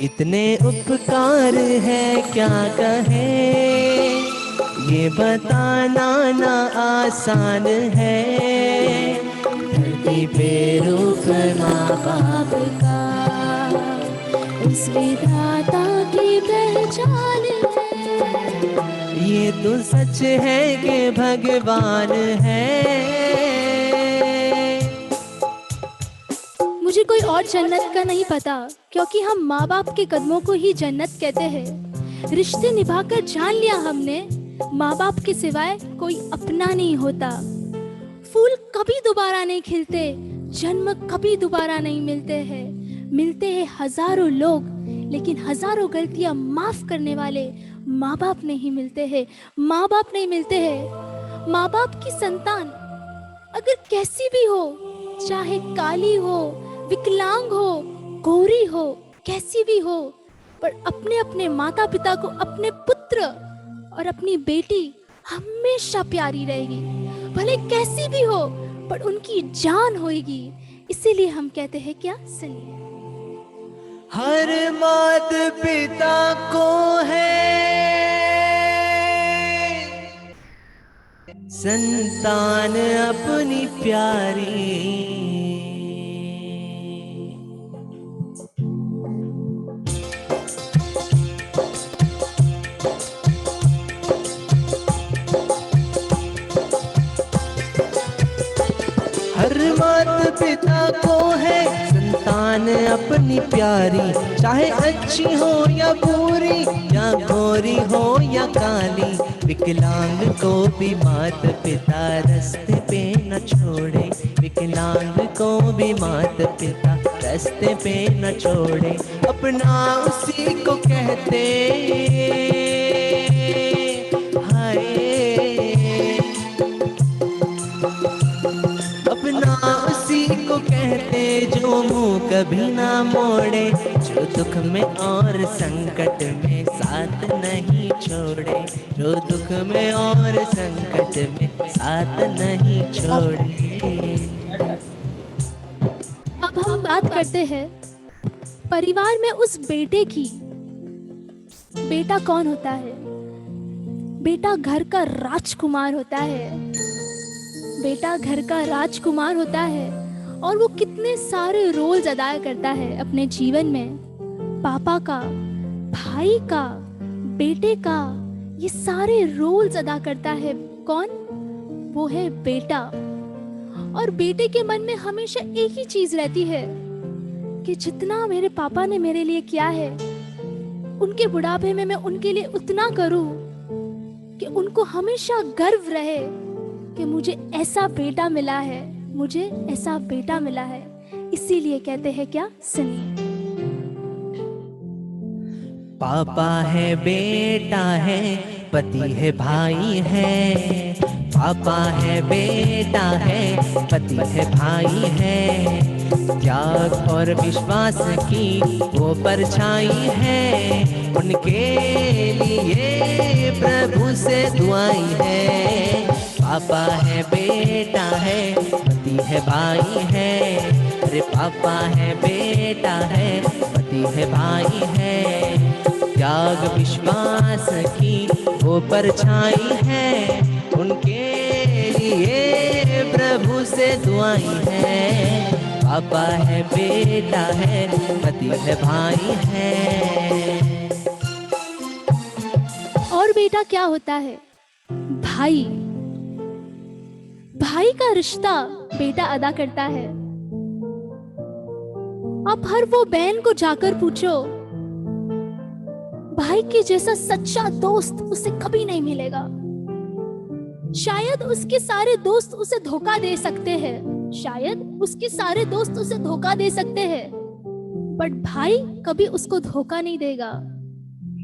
इतने उपकार है क्या कहे, ये बताना ना आसान है। धरती पे रूप माँ बाप का, उस विधाता की पहचान है। ये तो सच है कि भगवान है। मुझे कोई और जन्नत का नहीं पता, क्योंकि हम माँ बाप के कदमों को ही जन्नत कहते हैं। रिश्ते निभाकर जान लिया हमने, माँ बाप के सिवाय कोई अपना नहीं होता। फूल कभी दोबारा नहीं खिलते, जन्म कभी दोबारा नहीं मिलते हैं। मिलते हैं हजारों लोग, लेकिन हजारों गलतियां माफ करने वाले माँ बाप नहीं मिलते हैं। माँ बाप नहीं मिलते हैं। माँ बाप की संतान अगर कैसी भी हो, चाहे काली हो, विकलांग हो, गोरी हो, कैसी भी हो, पर अपने अपने माता पिता को अपने पुत्र और अपनी बेटी हमेशा प्यारी रहेगी। भले कैसी भी हो, पर उनकी जान होगी। इसीलिए हम कहते हैं क्या, सुनिए। हर मात पिता को है संतान अपनी प्यारी। हर माता पिता को है संतान अपनी प्यारी, चाहे अच्छी हो या बुरी, या गोरी हो या काली। विकलांग को भी माता पिता रास्ते पे न छोड़े, विकलांग को भी माता पिता रास्ते पे न छोड़े। अपना उसी को कहते हाय, अपना उसी को कहते जो मुंह कभी ना मोड़े, जो जो दुख में और संकट में साथ नहीं छोड़े, जो दुख में और संकट में साथ नहीं छोड़े। अब हम बात करते हैं परिवार में उस बेटे की। बेटा कौन होता है? बेटा घर का राजकुमार होता है। बेटा घर का राजकुमार होता है और वो कितने सारे रोल्स अदा करता है अपने जीवन में। पापा का, भाई का, बेटे का, ये सारे रोल्स अदा करता है। कौन? वो है बेटा। और बेटे के मन में हमेशा एक ही चीज रहती है कि जितना मेरे पापा ने मेरे लिए किया है, उनके बुढ़ापे में मैं उनके लिए उतना करूं कि उनको हमेशा गर्व रहे कि मुझे ऐसा बेटा मिला है, मुझे ऐसा बेटा मिला है। इसीलिए कहते हैं क्या? सुनिए। पापा है, बेटा है, पति है, भाई है। पापा है, बेटा है, पति है, भाई है। त्याग और विश्वास की वो परछाई है, उनके लिए प्रभु से दुआई है। पापा है, बेटा है, पति है, भाई है। अरे पापा है, बेटा है, पति है, भाई है। त्याग विश्वास की वो परछाई है, उनके लिए प्रभु से दुआई है। पापा है, बेटा है, पति है, भाई है। और बेटा क्या होता है? भाई। भाई का रिश्ता बेटा अदा करता है। आप हर वो बहन को जाकर पूछो, भाई के जैसा सच्चा दोस्त उसे कभी नहीं मिलेगा। शायद उसके सारे दोस्त उसे धोखा दे सकते हैं, शायद उसके सारे दोस्त उसे धोखा दे सकते हैं, बट भाई कभी उसको धोखा नहीं देगा।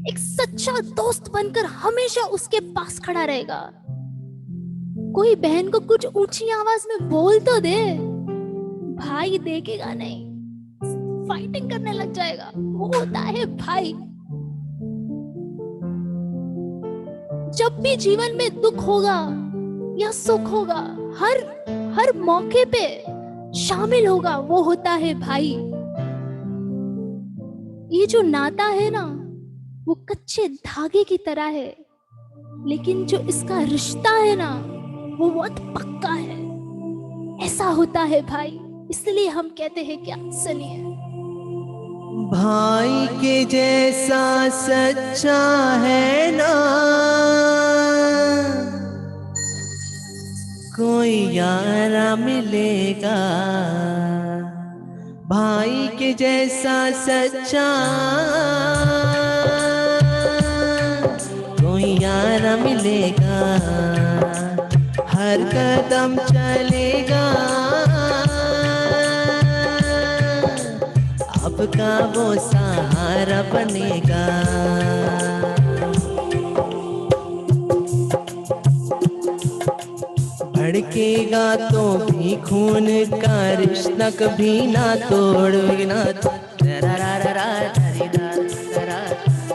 एक सच्चा दोस्त बनकर हमेशा उसके पास खड़ा रहेगा। कोई बहन को कुछ ऊंची आवाज में बोल तो दे, भाई देखेगा नहीं, फाइटिंग करने लग जाएगा। वो होता है भाई। जब भी जीवन में दुख होगा या सुख होगा, हर मौके पे शामिल होगा, वो होता है भाई। ये जो नाता है ना, वो कच्चे धागे की तरह है, लेकिन जो इसका रिश्ता है ना, वो बहुत पक्का है। ऐसा होता है भाई। इसलिए हम कहते हैं क्या? सुनिए। भाई के जैसा सच्चा है ना कोई यारा मिलेगा। भाई के जैसा सच्चा कोई यारा मिलेगा। हर कदम चलेगा आपका वो सहारा बनेगा। भड़केगा तो भी खून का रिश्ता कभी ना तोड़ना।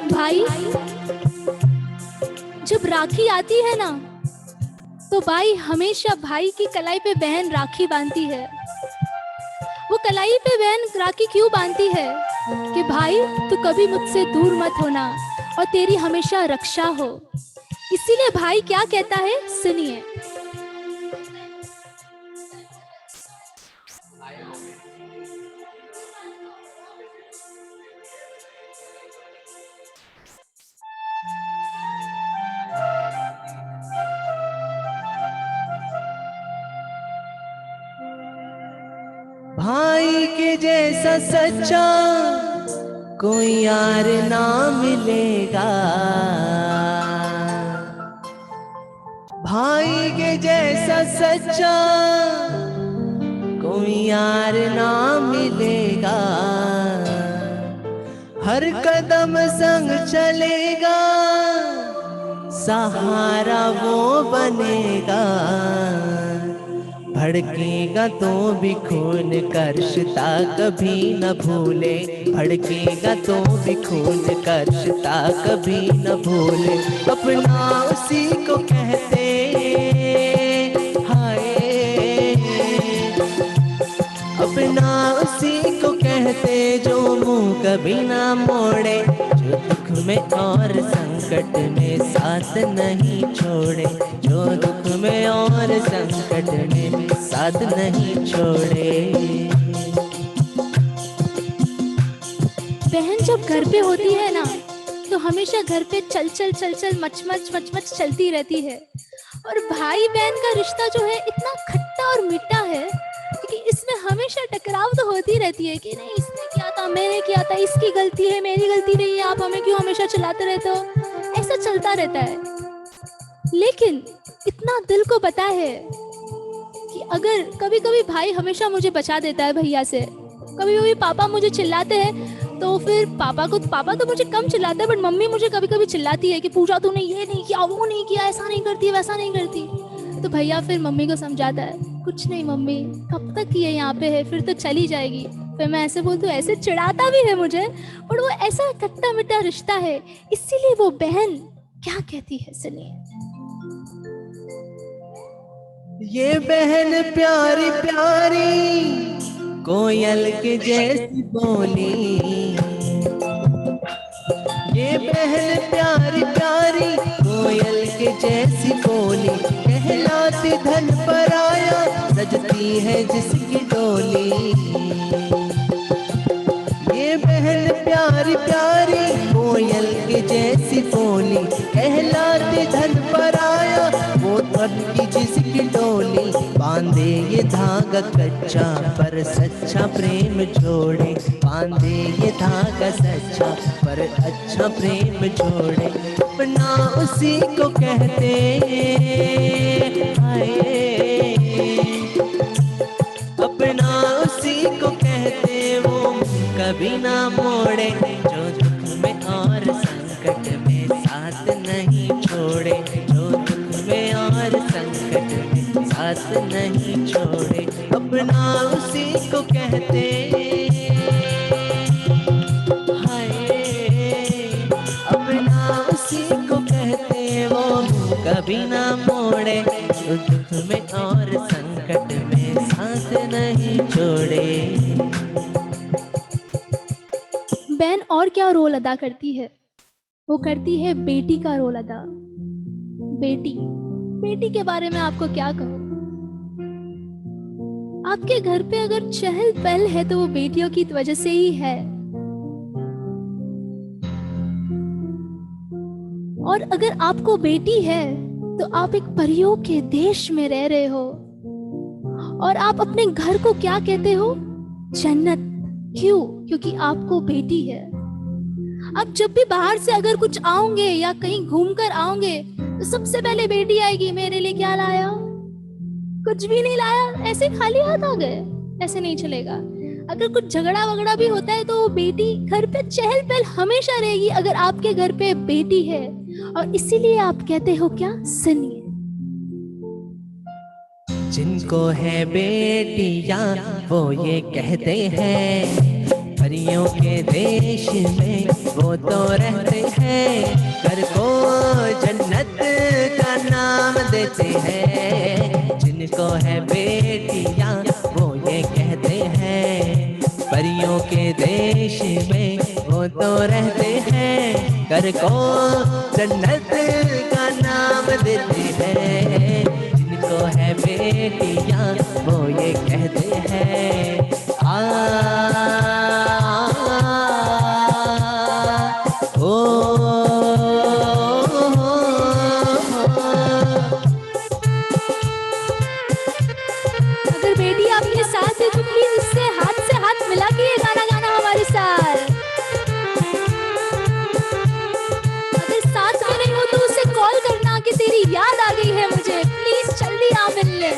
भाई जब राखी आती है ना, तो भाई हमेशा भाई की कलाई पे बहन राखी बांधती है। वो कलाई पे बहन राखी क्यों बांधती है? कि भाई तू कभी मुझसे दूर मत होना और तेरी हमेशा रक्षा हो। इसीलिए भाई क्या कहता है? सुनिए। भाई के जैसा सच्चा कोई यार ना मिलेगा। भाई के जैसा सच्चा कोई यार ना मिलेगा। हर कदम संग चलेगा, सहारा वो बनेगा। भड़केगा तो भी खून का रिश्ता कभी न भूले, भड़केगा तो भी खून का रिश्ता कभी न भूले। अपना उसी को कहते हाय, अपना उसी को कहते जो मुंह कभी ना मोड़े, जो दुख में और संकट में साथ नहीं छोड़े, जो दुख में और संकट में साथ नहीं छोड़े। बहन जब घर पे होती है ना तो हमेशा घर पे चल चल चल चल मच मच मच मच चलती रहती है। और भाई बहन का रिश्ता जो है इतना खट्टा और मीठा है कि इसमें हमेशा टकराव तो होती रहती है कि नहीं इसने किया था, मैंने किया था, इसकी गलती है, मेरी गलती नहीं है, आप हमें क्यों हमेशा चिल्लाते रहते हो, ऐसा चलता रहता है। लेकिन इतना दिल को पता है कि अगर कभी कभी भाई हमेशा मुझे बचा देता है भैया से, कभी कभी पापा मुझे चिल्लाते हैं तो फिर पापा तो मुझे कम चिल्लाते हैं, बट मम्मी मुझे कभी कभी चिल्लाती है कि पूजा तूने ये नहीं किया, वो नहीं किया, ऐसा नहीं करती, वैसा नहीं करती। तो भैया फिर मम्मी को समझाता है, कुछ नहीं मम्मी, कब तक ये यहाँ पे है, फिर तो चली जाएगी। फिर मैं ऐसे बोलती हूँ, ऐसे चिढ़ाता भी है मुझे, पर वो ऐसा खट्टा मीठा रिश्ता है। इसीलिए वो बहन क्या कहती है सुनिए। ये बहन प्यारी प्यारी कोयल के जैसी बोली, ये बहन प्यारी प्यारी कोयल के जैसी बोली, कहलाती धन पराया सजती है जिसकी डोली। ये बहन प्यारी प्यारी कोयल के जैसी बोली, कहलाती धन पराया वो धन की जिसकी डोली। बांधे ये धागा कच्चा पर सच्चा प्रेम जोड़े, बांधे ये धागा सच्चा पर अच्छा प्रेम जोड़े। अपना उसी को कहते हाय, अपना उसी को कहते वो कभी ना मोड़े, जो दुख में और संकट में साथ नहीं छोड़े, जो दुख में और संकट में साथ नहीं छोड़े। अपना उसी को कहते हाय, अपना उसी को कहते वो कभी ना मोड़े, जो दुख में और संकट में साथ नहीं छोड़े। बहन और क्या रोल अदा करती है, वो करती है बेटी का रोल अदा। बेटी के बारे में आपको क्या कहूँ। आपके घर पे अगर चहल पहल है तो वो बेटियों की वजह से ही है। और अगर आपको बेटी है तो आप एक परियों के देश में रह रहे हो, और आप अपने घर को क्या कहते हो, जन्नत। क्यों? क्योंकि आपको बेटी है। अब जब भी बाहर से अगर कुछ आओगे या कहीं घूमकर आओगे तो सबसे पहले बेटी आएगी, मेरे लिए क्या लाया, कुछ भी नहीं लाया, ऐसे खाली हाथ आ गए, ऐसे नहीं चलेगा। अगर कुछ झगड़ा वगड़ा भी होता है तो वो बेटी घर पे चहल पहल हमेशा रहेगी अगर आपके घर पे बेटी है। और इसीलिए आप कहते हो क्या, सुनिए। जिनको है बेटियां वो ये कहते हैं, परियों के देश में वो तो रहते हैं, घर को जन्नत का नाम देते हैं। जिनको है बेटियां वो ये कहते हैं, परियों के देश में वो तो रहते हैं, घर को जन्नत का नाम देते हैं। जिनको है बेटियां वो ये कहते हैं, अगर बेटी आपके साथ है तो प्लीज उससे हाथ मिला के ये गाना गाना हमारे साथ। अगर साथ में नहीं हो तो उसे कॉल करना कि तेरी याद आ गई है मुझे, प्लीज जल्दी आ मिलने।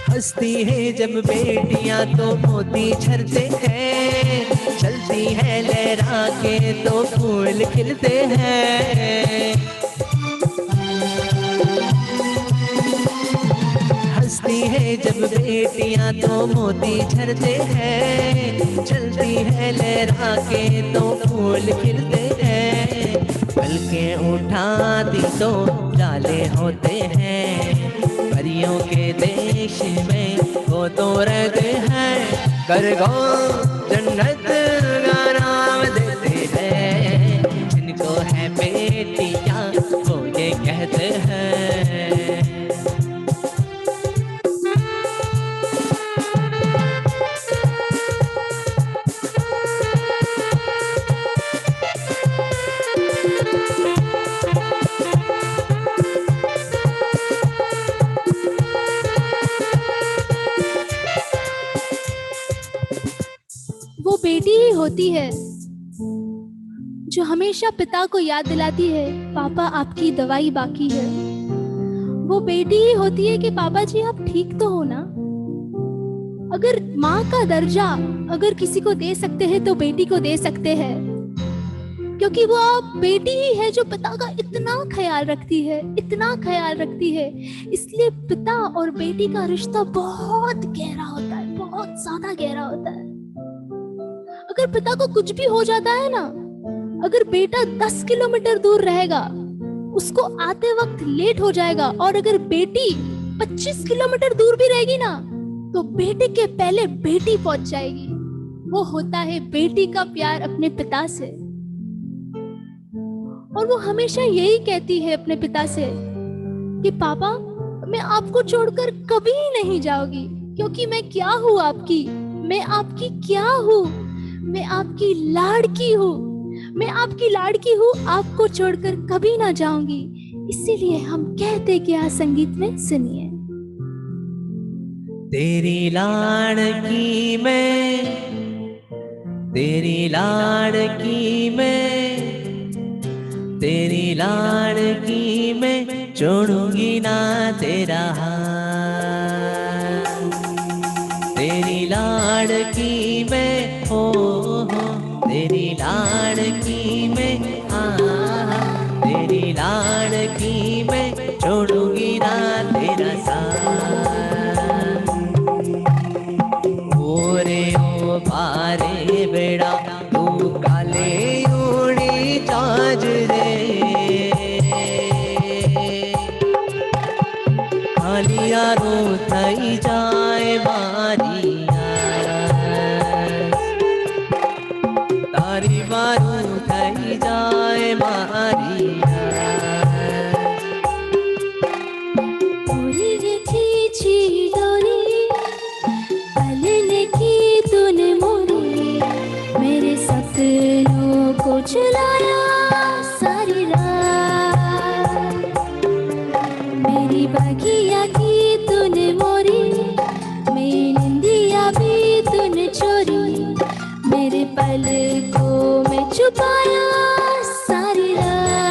हंसती है जब बेटियां तो मोती झरते हैं, चलती है लहरा के तो फूल खिलते हैं। बेटियां तो मोती झरते हैं, चलती है लहरा के तो फूल खिलते हैं, पलकें उठाती तो जाले होते हैं, परियों के देश में वो तो रहते हैं, घर को जन्नत का नाम देते हैं, जिनको है बेटियां वो ये कहते हैं। वो बेटी ही होती है जो हमेशा पिता को याद दिलाती है, पापा आपकी दवाई बाकी है। वो बेटी ही होती है कि पापा जी आप ठीक तो हो ना। अगर माँ का दर्जा अगर किसी को दे सकते हैं तो बेटी को दे सकते हैं, क्योंकि वो बेटी ही है जो पिता का इतना ख्याल रखती है, इतना ख्याल रखती है। इसलिए पिता और बेटी का रिश्ता बहुत गहरा होता है, बहुत ज्यादा गहरा होता है। अगर पिता को कुछ भी हो जाता है ना, अगर बेटा 10 किलोमीटर दूर रहेगा, उसको आते वक्त लेट हो जाएगा, और अगर बेटी 25 किलोमीटर दूर भी रहेगी ना, तो बेटे के पहले बेटी पहुंच जाएगी। वो होता है बेटी का प्यार अपने पिता से। और वो हमेशा यही कहती है अपने पिता से कि पापा मैं आपको छोड़कर कभी नहीं जाऊंगी, क्योंकि मैं क्या हूँ आपकी, मैं आपकी क्या हूँ, मैं आपकी लाड़की हूँ, मैं आपकी लाड़की हूँ, आपको छोड़कर कभी ना जाऊंगी। इसीलिए हम कहते क्या संगीत में सुनिए। तेरी लाड़की मैं, तेरी लाड़की मैं, तेरी लाड़की मैं, छोड़ूंगी ना तेरा हाथ। तेरी लाड़की मैं हो, तेरी लाड़की मैं, तेरी लाड़की मैं, छोड़ूंगी ना तेरा साथ। ओरे ओ बारे बेड़ा तू काले उड़ी चाज रे, खालिया रो थई जाए मारिया, तारी बारू थई जाए मारिया। चलाया सारी रात, मेरी बगिया की तूने मोरी, मेरी निंदिया भी तूने चोरी, मेरे पलकों में छुपाया सारी रात।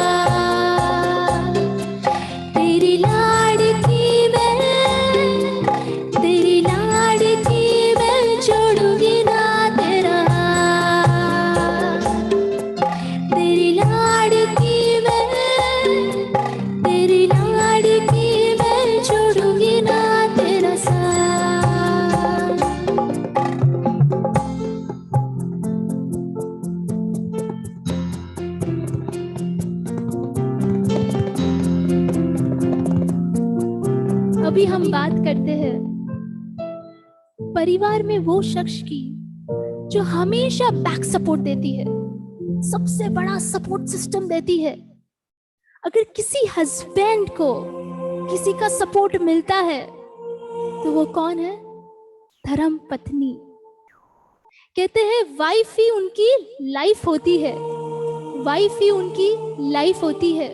तेरी लाड़की मैं, तेरी लाड़की मैं, छोड़ूंगी ना तेरा, तेरी लाड़की मैं, तेरी लाड़की मैं, छोड़ूंगी ना तेरा साथ। अभी हम बात करते हैं परिवार में वो शख्स की जो हमेशा बैक सपोर्ट देती है, सबसे बड़ा सपोर्ट सिस्टम देती है। अगर किसी हस्बैंड को किसी का सपोर्ट मिलता है तो वो कौन है? धर्म पत्नी। कहते हैं वाइफ ही उनकी लाइफ होती है, वाइफ ही उनकी लाइफ होती है।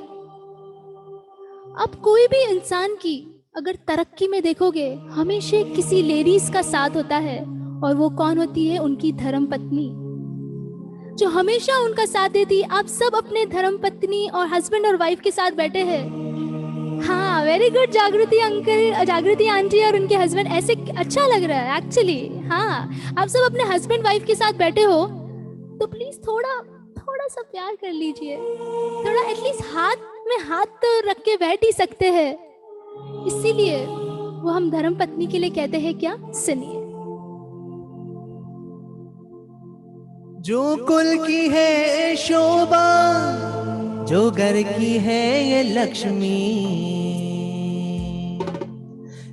अब कोई भी इंसान की अगर तरक्की में देखोगे, हमेशा किसी लेडीज का साथ होता है, और वो कौन होती है? उनकी धर्म पत्नी, जो हमेशा उनका साथ देती है। आप सब अपने धर्म पत्नी और हस्बैंड और वाइफ के साथ बैठे हैं। हाँ, वेरी गुड जागृति अंकल, जागृति आंटी और उनके हस्बैंड, ऐसे अच्छा लग रहा है एक्चुअली। हाँ, आप सब अपने हस्बैंड वाइफ के साथ बैठे हो तो प्लीज थोड़ा थोड़ा सा प्यार कर लीजिए, थोड़ा एटलीस्ट हाथ में हाथ तो रख के बैठ ही सकते हैं। इसीलिए वो हम धर्म पत्नी के लिए कहते हैं क्या? सुनिए। जो कुल की है शोभा, जो घर की है ये लक्ष्मी,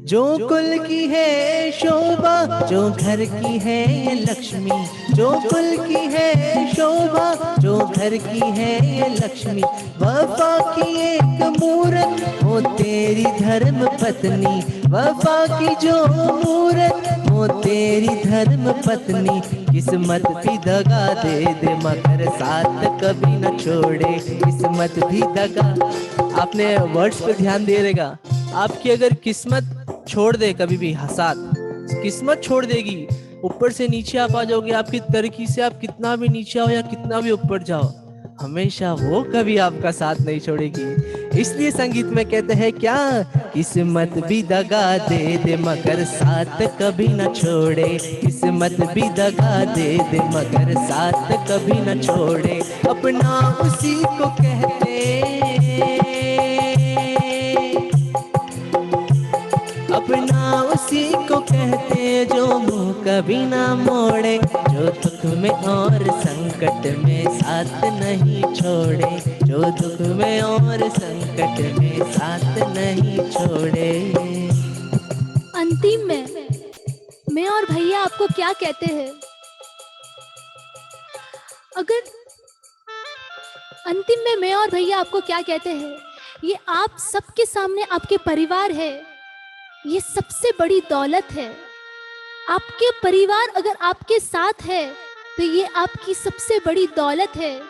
जो कुल की है शोभा, जो घर की है ये लक्ष्मी, जो कुल की है शोभा, जो घर की है ये लक्ष्मी, वफा की एक मूरत हो तेरी धर्म पत्नी, वफा की जो मूरत हो तेरी धर्म पत्नी, किस्मत भी दगा दे मगर साथ कभी न छोड़े, किस्मत भी दगा। आपने वर्ड्स पर ध्यान दे रहेगा, आपकी अगर किस्मत छोड़ दे कभी भी, साथ किस्मत छोड़ देगी, ऊपर से नीचे आप आ जाओगे, आपकी तरक्की से आप कितना भी नीचे आओ या कितना भी ऊपर जाओ, हमेशा वो कभी आपका साथ नहीं छोड़ेगी। इसलिए संगीत में कहते हैं क्या, किस्मत भी दगा दे मगर साथ कभी न छोड़े, किस्मत भी दगा दे मगर साथ कभी न छोड़े, अपना उसी को कहते, अपना उसी को कहते जो मुंह कभी ना मोड़े, जो दुख में और संकट में साथ नहीं छोड़े, जो दुख में और संकट में साथ नहीं छोड़े। अंतिम में मैं और भैया आपको क्या कहते हैं? अगर अंतिम में मैं और भैया आपको क्या कहते हैं, ये आप सबके सामने आपके परिवार है, ये सबसे बड़ी दौलत है। आपके परिवार अगर आपके साथ है तो ये आपकी सबसे बड़ी दौलत है।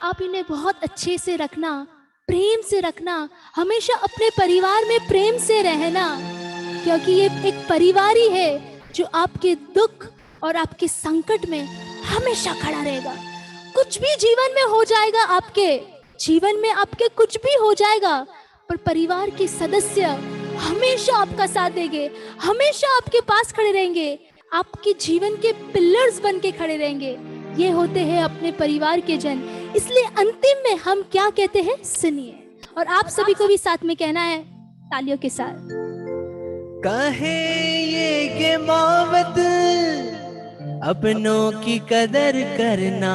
आप इन्हें बहुत अच्छे से रखना, प्रेम से रखना, हमेशा अपने परिवार में प्रेम से रहना, क्योंकि ये एक परिवार ही है जो आपके दुख और आपके संकट में हमेशा खड़ा रहेगा। कुछ भी जीवन में हो जाएगा, आपके जीवन में आपके कुछ भी हो जाएगा, पर परिवार के सदस्य हमेशा आपका साथ देंगे, हमेशा आपके पास खड़े रहेंगे, आपके जीवन के पिलर्स बन के खड़े रहेंगे। ये होते हैं अपने परिवार के जन। इसलिए अंतिम में हम क्या कहते हैं सुनिए, और आप सभी को भी साथ में कहना है तालियों के साथ। कहे ये के मावत अपनों की कदर करना,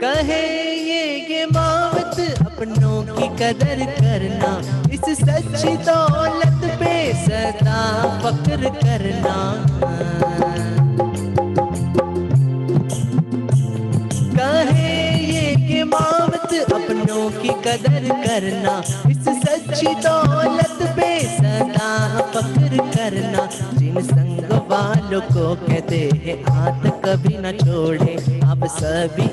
कहे ये के मावत अपनों की कदर करना, इस सच्ची दौलत पे सदा फक्र करना, कहे ये के मावत अपनों की कदर करना, इस सच्ची दौलत पे सदा फक्र करना, जिन संग वालों को कहते हैं हाथ कभी न छोड़े, आप सभी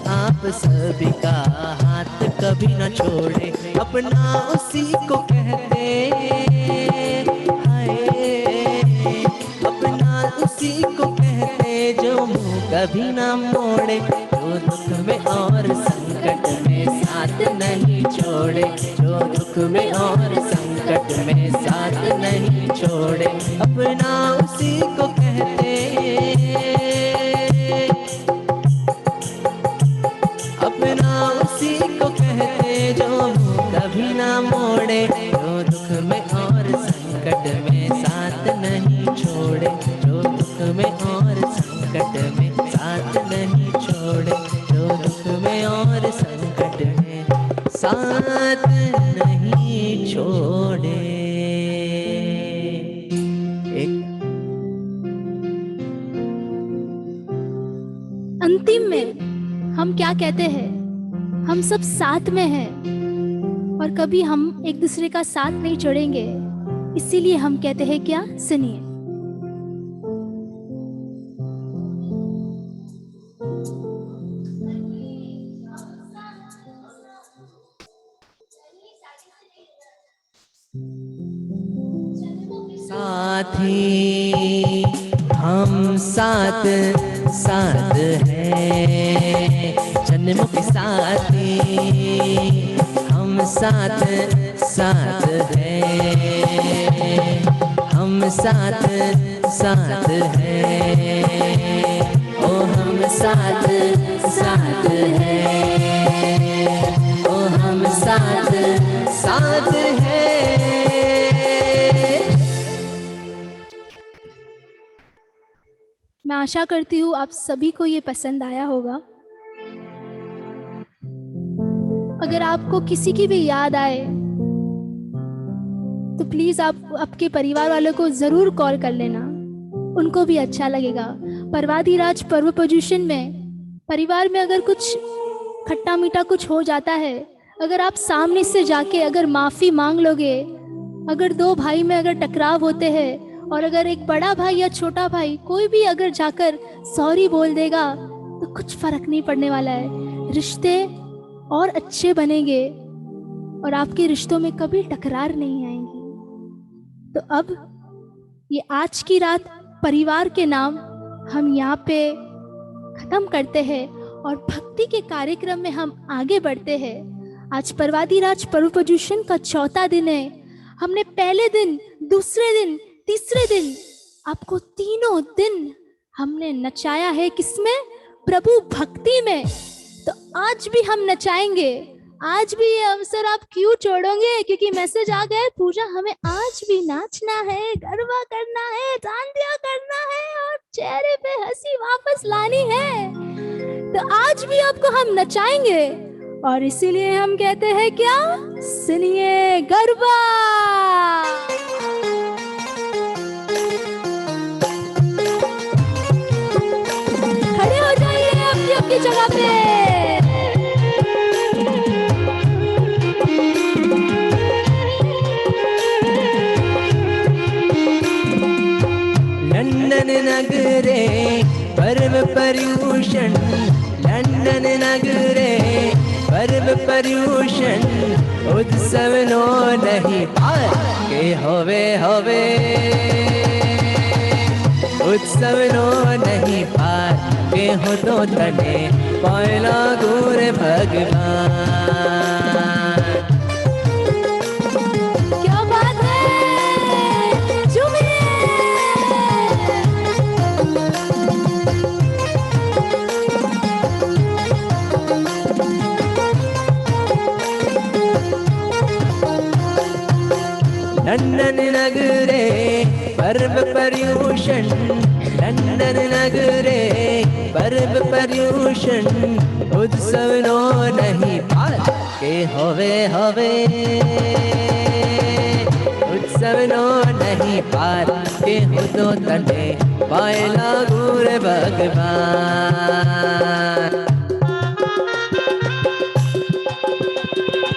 का हाथ कभी न छोड़े, अपना उसी को कहते, हाय अपना उसी को कहते जो मुंह कभी न मोड़े, जो दुख में और संकट में साथ नहीं छोड़े, जो दुख में और संकट में साथ नहीं छोड़े, अपना उसी को कहते, अपना उसी को कहते जो मुंह कभी ना मोड़े, जो दुख में और संकट में साथ नहीं छोड़े, जो दुख में और संकट में साथ नहीं छोड़े, जो दुख में और संकट में साथ नहीं छोड़े। अंतिम में हम क्या कहते हैं, हम सब साथ में हैं और कभी हम एक दूसरे का साथ नहीं छोड़ेंगे। इसीलिए हम कहते हैं क्या, सुनिए। साथी हम साथ साथ हैं, जन्मों के साथी हम साथ साथ हैं, हम साथ साथ हैं, ओ हम साथ साथ हैं, ओ हम साथ साथ हैं। आशा करती हूँ आप सभी को ये पसंद आया होगा। अगर आपको किसी की भी याद आए तो प्लीज आप आपके परिवार वालों को जरूर कॉल कर लेना, उनको भी अच्छा लगेगा। पर्वाधिराज पर्व पर्यूषण में परिवार में अगर कुछ खट्टा मीठा कुछ हो जाता है, अगर आप सामने से जाके अगर माफी मांग लोगे, अगर दो भाई में अगर टकराव होते हैं और अगर एक बड़ा भाई या छोटा भाई कोई भी अगर जाकर सॉरी बोल देगा तो कुछ फर्क नहीं पड़ने वाला है। रिश्ते और अच्छे बनेंगे और आपके रिश्तों में कभी टकरार नहीं आएंगी। तो अब ये आज की रात परिवार के नाम हम यहाँ पे खत्म करते हैं और भक्ति के कार्यक्रम में हम आगे बढ़ते हैं। आज पर्वाधिराज पर्व पर्यूषण का चौथा दिन है। हमने पहले दिन, दूसरे दिन, तीसरे दिन आपको तीनों दिन हमने नचाया है। किसमें? प्रभु भक्ति में। तो आज भी हम नचाएंगे। आज भी ये अवसर आप क्यों छोड़ोगे? क्योंकि मैसेज आ गया है, पूजा हमें आज भी नाचना है, गरबा करना है, डांडिया करना है और चेहरे पे हंसी वापस लानी है। तो आज भी आपको हम नचाएंगे और इसीलिए हम कहते हैं क्या? सुनिए गरबा। खड़े हो जाइए अपनी अपनी जगह पे। लंदन नगरे पर्व पर्यूषण, लंदन नगरे पर्व पर्यूषण, उत्सव नो नहीं पार के होवे होवे, उत्सव नो नहीं पार के हो तो तने पहला गुर भगवान। क्या बात है, झूमिए। लंदन नगरे पर्व पर्यूषण, लंदन नगरे पर्व पर्यूषण, उत्सव नो नहीं पार के होवे होवे, उत्सव नो नहीं पार के हो तो तने पायला गुर भगवान।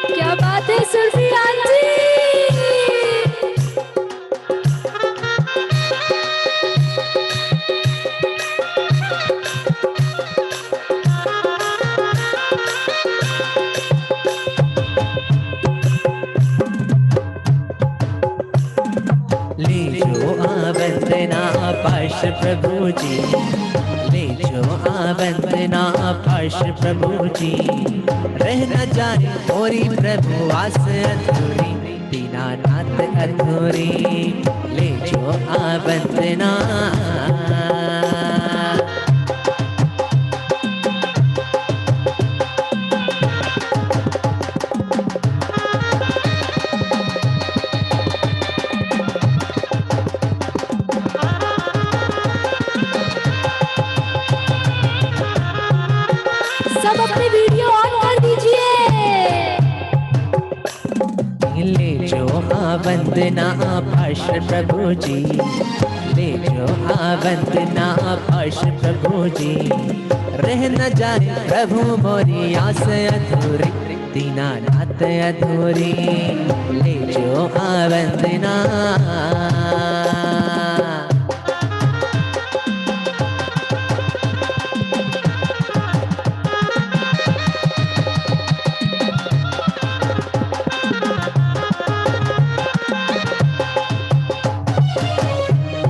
क्या बात है सुरभि आंटी। ले जो वंदना पाश प्रभु जी, ले जो वंदना पाश प्रभु जी, रह न जाए मोरी प्रभु आस अधूरी, दीनानाथ अधूरी। ले जो वंदना सब अपने वीडियो ऑन कर दीजिए। ले जो वंदना पाश प्रभु जी, ले जो वंदना पाश प्रभु जी, रह न जाए प्रभु मोरी आस अधूरी, दीनानाथ अधूरी। ले जो वंदना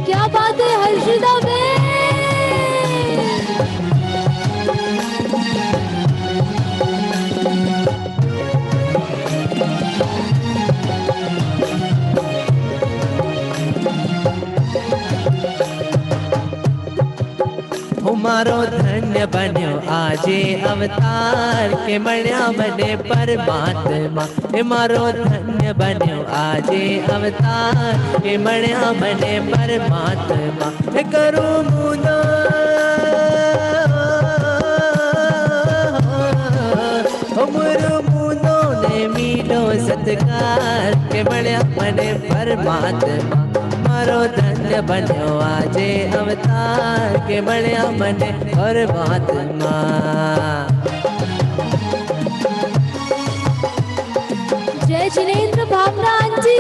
क्या बात है हर्षिता में। मारो धन्य बन्यो आज आजे अवतार के मणिया बने परमात्मा हे मारो धन्य बन्यो आजे अवतार के मणिया बने परमात्मा हे करो मुना उमरो मुनो ने मीठो सत्कार के मणिया बने परमात्मा मारो धन्य बन्यो आजे अवतार के मणिया बने परमात्मा। जय जिनेंद्र भावराज जी।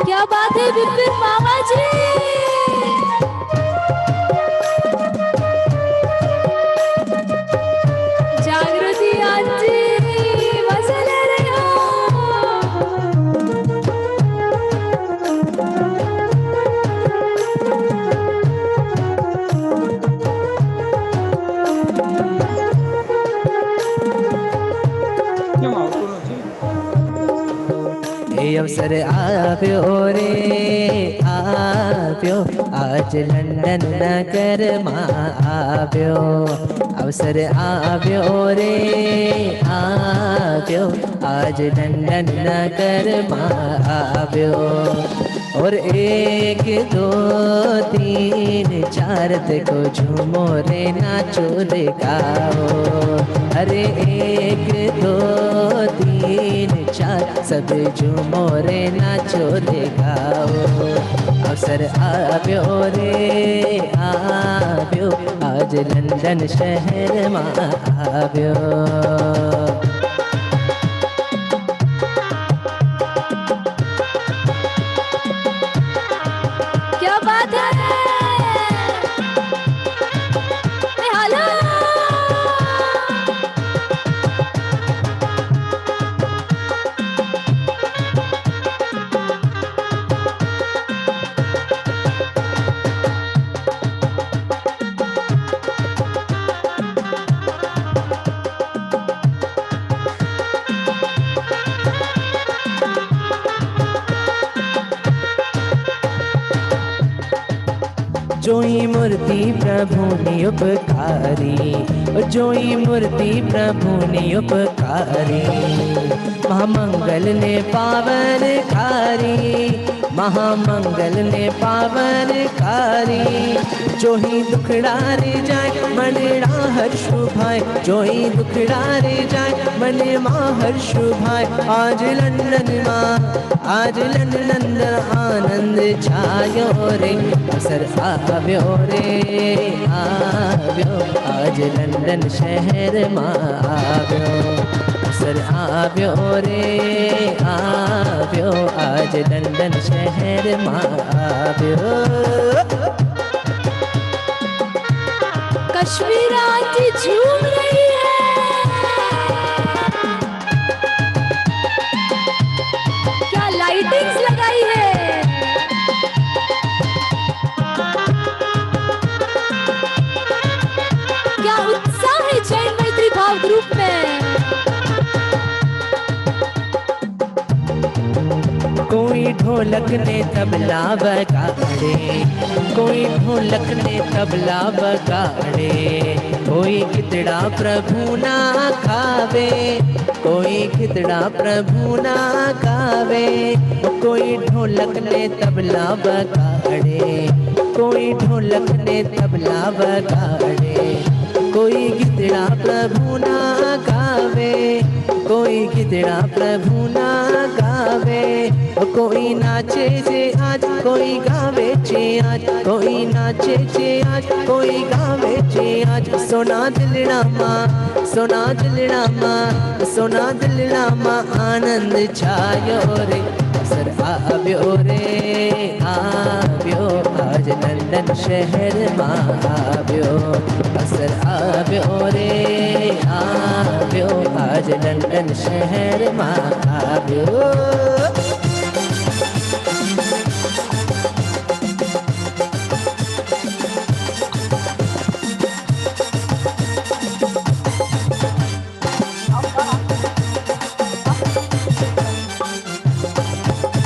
क्या बात है विपिन मामा जी। जागृति आजी मजे ले रहे हो। ये अवसर आव्यो रे आव्यो आज लंदन नगर में आव्यो अवसर आव्यो रे आव्यो आज लंदन नगर में आव्यो और एक दो तीन चार देखो झूमो रे नाचो रे गाओ अरे एक दो तीन चार सब झूमो रे नाचो रे गाओ अवसर आव्यो रे आव्यो आज लंदन शहर में आव्यो। क्या बात है। हेलो जोई मूर्ति प्रभु ने उपकारी जोई मूर्ति प्रभु ने उपकारी महामंगल ने पावन कारी महामंगल ने पावन कारी जो ही दुखड़ारे जाए मनड़ा हर्ष भाई जो ही दुखड़ारे जाए मन माँ हर्ष भाई आज लंदन माँ आज लंदन आनंद छायो रे अवसर आव्यो रे आव्यो आज लंदन शहर माँ आव्यो अवसर आव्यो रे आव्यो आज लंदन शहर माँ आव्यो। कश्मीर आज झूम रही है। क्या लाइटिंग्स लगाई है। क्या उत्साह है जैन मैत्री भाव ग्रुप में। कोई ढोलक ने तबला बगाड़े कोई ढोलक ने तबला बगाड़े कोई गिदड़ा प्रभु ना खावे कोई गिदड़ा प्रभु ना खावे कोई ढोलक ने तबला बगाड़े कोई ढोलक ने तबला बगाड़े कोई गिदड़ा प्रभु ना गावे कोई गिदड़ा प्रभु ना गावे कोई नाचे से आज कोई गावे चे आज कोई नाचे चे आज कोई गावे चे आज सोना दिलड़ा माँ सोना दिलड़ा माँ सोना दिलड़ा माँ आनंद छायो रे अवसर आव्यो रे आव्यो आज लंडन शहर मां आव्यो, असर आव्यो रे आव्यो, आज लंडन शहर मां आव्यो।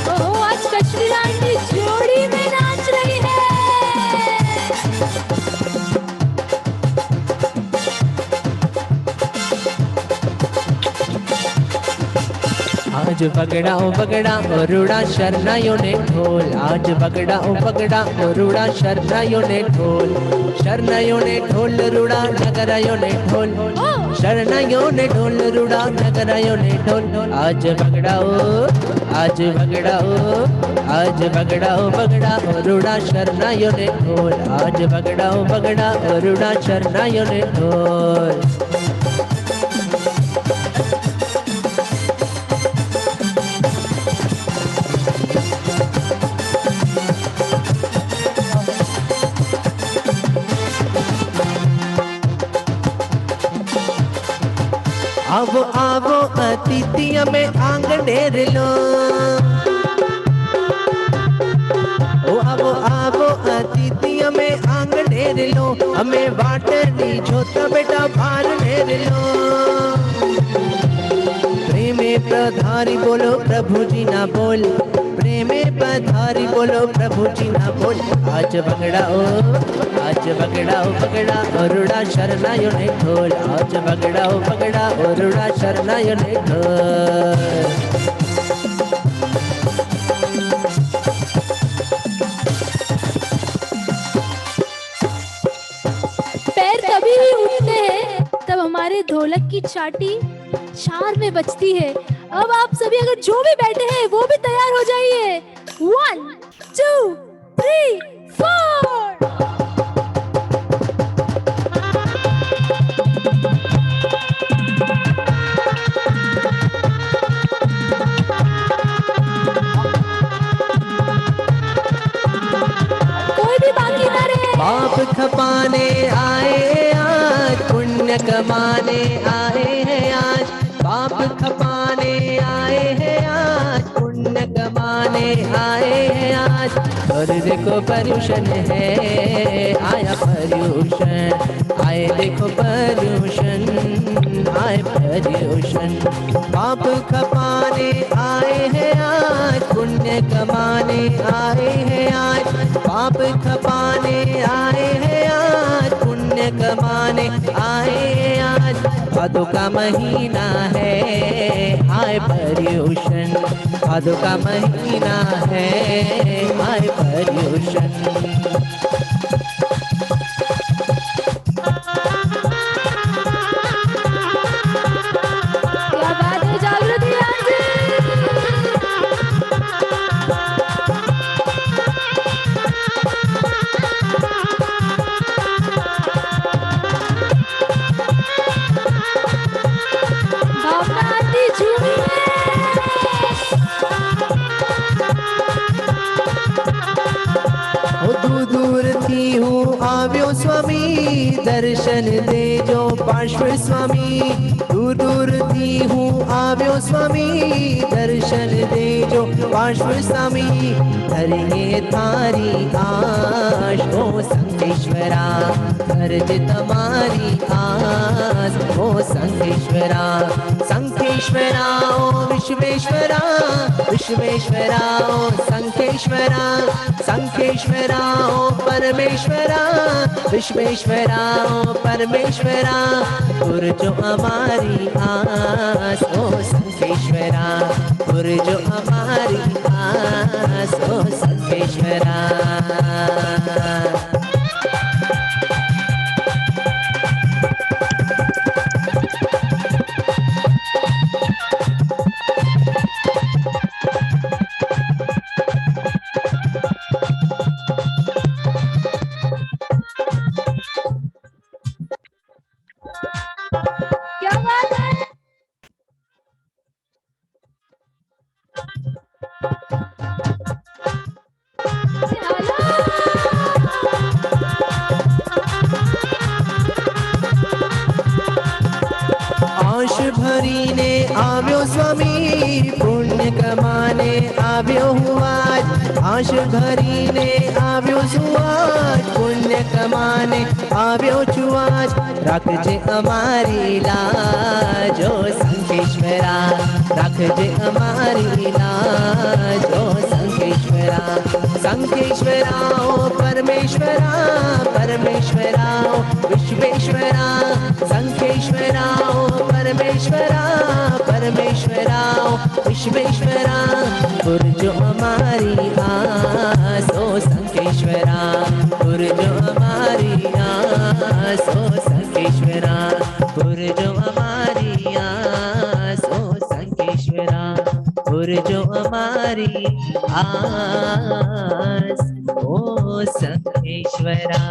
ओहो, आज कश्मीर आंटी जोड़ी में नाच रही है। आज बगड़ा ओ बगड़ा रुड़ा शरणाइयों ने ढोल, आज बगड़ा ओ बगड़ा रुड़ा शरणाइयों ने ढोल, शरणाइयों ने ढोल रुड़ा नगराइयों ने ढोल, शरणाइयों ने ढोल रुड़ा नगराइयों ने ढोल। आज बगड़ा ओ आज बगड़ा ओ आज बगड़ा ओ बगड़ा रुड़ा शरणाइयों ने ढोल, आज बगड़ा ओ बगड़ा रुड़ा शरणाइयों ने ढोल। आवो आवो अतिथियां में आंगन ढेर लो, ओ आवो आवो अतिथियां में आंगन ढेर लो, हमें बाटनी छोटा बेटा भार ढेर लो। प्रेमे पधारी बोलो प्रभु जी ना बोल, प्रेमे पधारी बोलो प्रभु जी ना बोल। आज बगड़ा ओ बगड़ा रुड़ा शरणाइयों ने ढोल, आज बगड़ा ओ बगड़ा रुड़ा शरणाइयों ने ढोल। पैर तभी भी उठते हैं तब हमारे ढोलक की चाटी चार में बजती है। अब आप सभी अगर जो भी बैठे हैं वो भी तैयार हो जाइए। 1 2 3 4। कोई भी बाकी ना रहे। पाप खपाने आए आज, पुण्य कमाने आए हैं आज, पाप खपाने आए हैं आज, पुण्य कमाने आए हैं आज। और देखो पर्यूषण है आया पर्यूषण, आए देखो पर्यूषण आए पर्यूषण। पाप खपाने आए हैं आज, पुण्य कमाने आए हैं आज, पाप खपाने आए हैं आज, पुण्य कमाने आए हैं आज। भादों का महीना है आए पर्यूषण, भादों का महीना है आए पर्यूषण। क्या बात है जागृति आंटी। भावना आंटी झूमी दूर दूर थी हूँ आव्यो स्वामी, दर्शन दे जो पार्श्व स्वामी। दूर दूर थी हूँ आव्यो स्वामी, दर्शन दे जो पार्श्व स्वामी। धरिए थारी आश ओ संकेश्वरा, धरज तुम्हारी आस ओ संकेश्वरा। संकेश्वरा ओ विश्वेश्वरा, विश्वेश्वरा ओ संकेश्वरा, संकेश्वरा ओ परमेश्वरा, विश्वेश्वरा ओ परमेश्वरा। पुर जो हमारी आस ओ संकेश्वरा, पुर जो हमारी आस ओ संकेश्वरा। क्या बात है। हेलो आज आश भरीने આવ્યો છું આજ પુણ્ય કમાને આવ્યો છું આજ રાખજે અમારી લાજો શંખેશ્વરા રાખજે અમારી લાજો શંખેશ્વરા શંખેશ્વરા ઓ પરમેશ્વરા પરમેશ્વરા ઓ વિશ્વેશ્વરા શંખેશ્વરા ઓ પરમેશ્વરા પરમેશ્વરા ઓ વિશ્વેશ્વરા પુરજો અમારી આસો શંખેશ્વરા પુરજો અમારી આસો શંખેશ્વરા પુરજો અમારી આસો શંખેશ્વરા પુરજો અમારી આસ ઓ શંખેશ્વરા.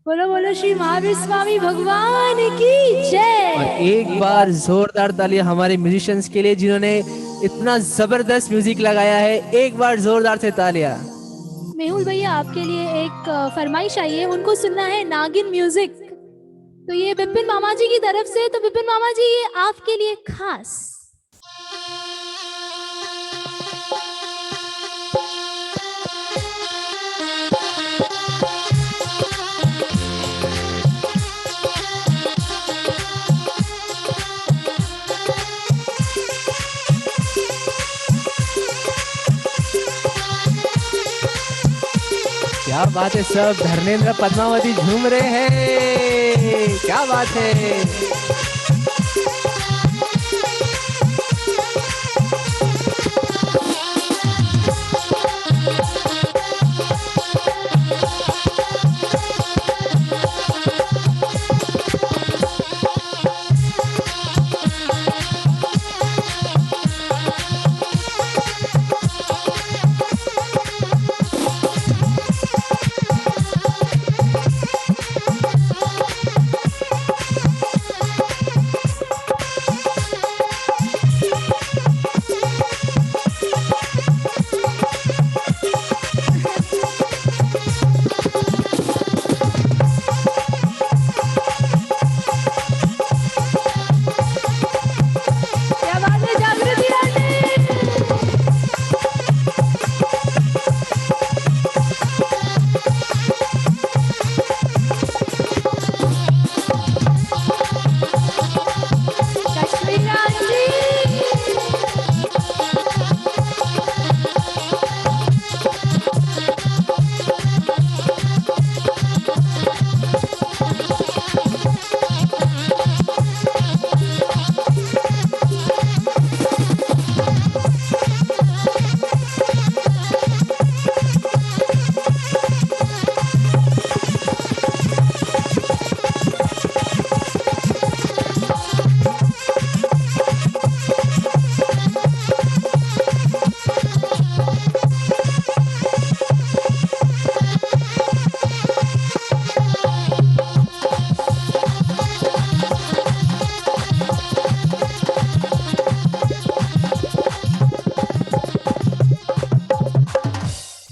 बोलो बोलो श्री महावीर स्वामी भगवान की जय. और एक बार जोरदार तालियां हमारे म्यूजिशियंस के लिए जिन्होंने इतना जबरदस्त म्यूजिक लगाया है. एक बार जोरदार से तालियां. मेहुल भैया आपके लिए एक फरमाइश आई है, उनको सुनना है नागिन म्यूजिक. तो ये विपिन मामा जी की तरफ से, तो विपिन मामा जी ये आपके लिए खास. क्या बात है, सब धर्मेंद्र पद्मावती झूम रहे हैं. क्या बात है.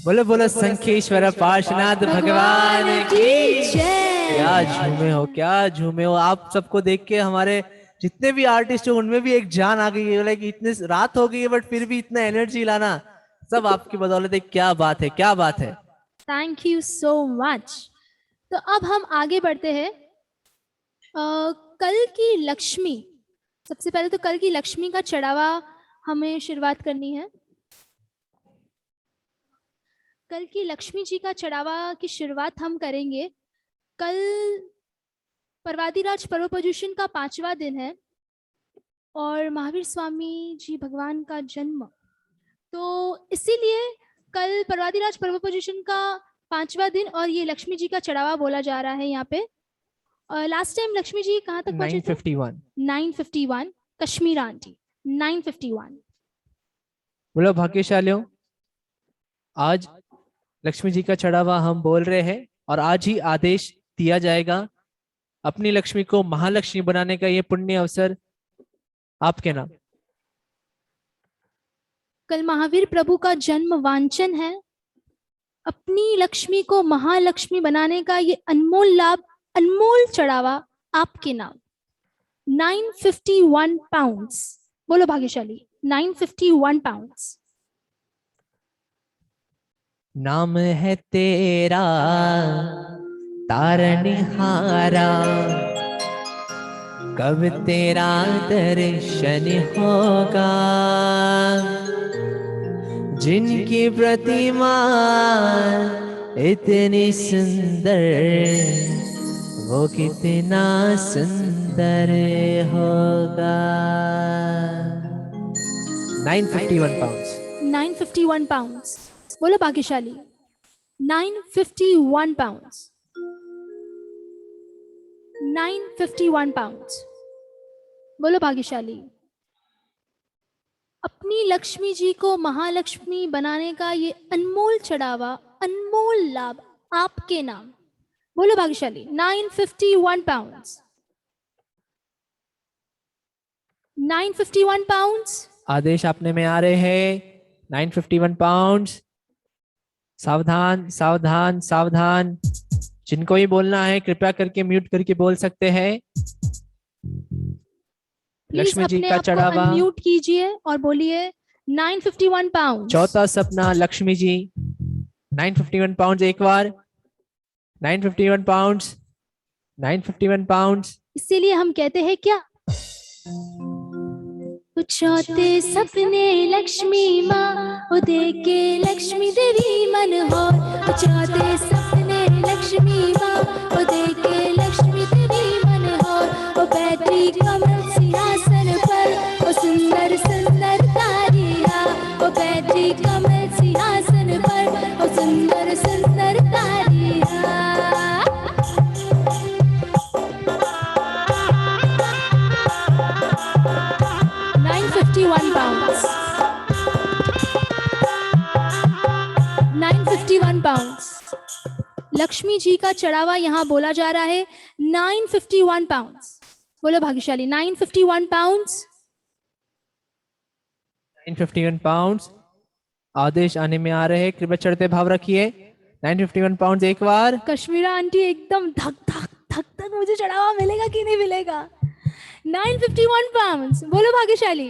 बोलो बोलो शंखेश्वर पार्श्वनाथ भगवान की जय. क्या झूमे हो, क्या झूमे हो. आप सबको देख के हमारे जितने भी आर्टिस्ट हो उनमें भी एक जान आ गई है. लाइक इतने रात हो गई है बट फिर भी इतना एनर्जी लाना सब आपकी बदौलत है. क्या बात है, क्या बात है. Thank you so much. तो अब हम आगे बढ़ते हैं. कल की लक्ष्मी, सबसे पहले तो कल की लक्ष्मी का चढ़ावा हमें शुरुआत करनी है. कल की लक्ष्मी जी का चढ़ावा की शुरुआत हम करेंगे. कल पर्वादिराज पर्वपर्युषण का 5वां दिन है और महावीर स्वामी जी भगवान का जन्म, तो इसीलिए कल पर्वादिराज पर्वपर्युषण का 5वां दिन और ये लक्ष्मी जी का चढ़ावा बोला जा रहा है यहाँ पे. लास्ट टाइम लक्ष्मी जी कहाँ तक पहुंचे थे? 951 कश्मीर आंटी 951. बोलो भाग्यशालियों, आज लक्ष्मी जी का चढ़ावा हम बोल रहे हैं और आज ही आदेश दिया जाएगा. अपनी लक्ष्मी को महालक्ष्मी बनाने का ये पुण्य अवसर आपके नाम। कल महावीर प्रभु का जन्म वांछन है, अपनी लक्ष्मी को महालक्ष्मी बनाने का ये अनमोल लाभ, अनमोल चढ़ावा आपके नाम। 951 पाउंड्स। बोलो भाग्यशाली। 951 पाउंड्स। नाम है तेरा तारनहारा, कब तेरा दर्शन होगा। जिनकी प्रतिमा इतनी सुंदर, वो कितना सुंदर होगा। 951 पाउंड्स। 951 पाउंड्स। बोलो भाग्यशाली। 951 पाउंड्स। 951 पाउंड्स। बोलो भाग्यशाली। अपनी लक्ष्मी जी को महालक्ष्मी बनाने का ये अनमोल चढ़ावा, अनमोल लाभ आपके नाम। बोलो भाग्यशाली। 951 पाउंड्स। 951 पाउंड्स। आदेश आपने में आ रहे हैं। 951 पाउंड्स। सावधान सावधान सावधान, जिनको ये बोलना है कृपया करके म्यूट करके बोल सकते हैं। प्लीज लक्ष्मी जी अपने का आप को चढ़ावा। अनम्यूट कीजिए और बोलिए 951 पाउंड्स। चौथा सपना लक्ष्मी जी। 951 पाउंड्स एक बार। 951 पाउंड्स। 951 पाउंड्स। इसीलिए हम कहते हैं क्या, चौथे सपने लक्ष्मी माँ वो देके लक्ष्मी देवी मन हो। चौथे सपने लक्ष्मी माँ वो देके लक्ष्मी देवी मन हो। वो बैठी कमल सिंहासन पर, वो सुंदर सुंदर तारिया। वो बैठी कमल सिंहासन पर, वो सुंदर सुंदर तारिया। 951 पाउंड्स। 951 पाउंड्स। लक्ष्मी जी का चढ़ावा यहाँ बोला जा रहा है 951 पाउंड्स। बोलो भाग्यशाली। 951 पाउंड्स। 951 पाउंड्स। आदेश आने में आ रहे हैं, कृपया चढ़ते भाव रखिए। 951 पाउंड्स एक बार। कश्मीरा आंटी एकदम धक धक धक धक, मुझे चढ़ावा मिलेगा कि नहीं मिलेगा। 951 पाउंड्स। बोलो भाग्यशाली।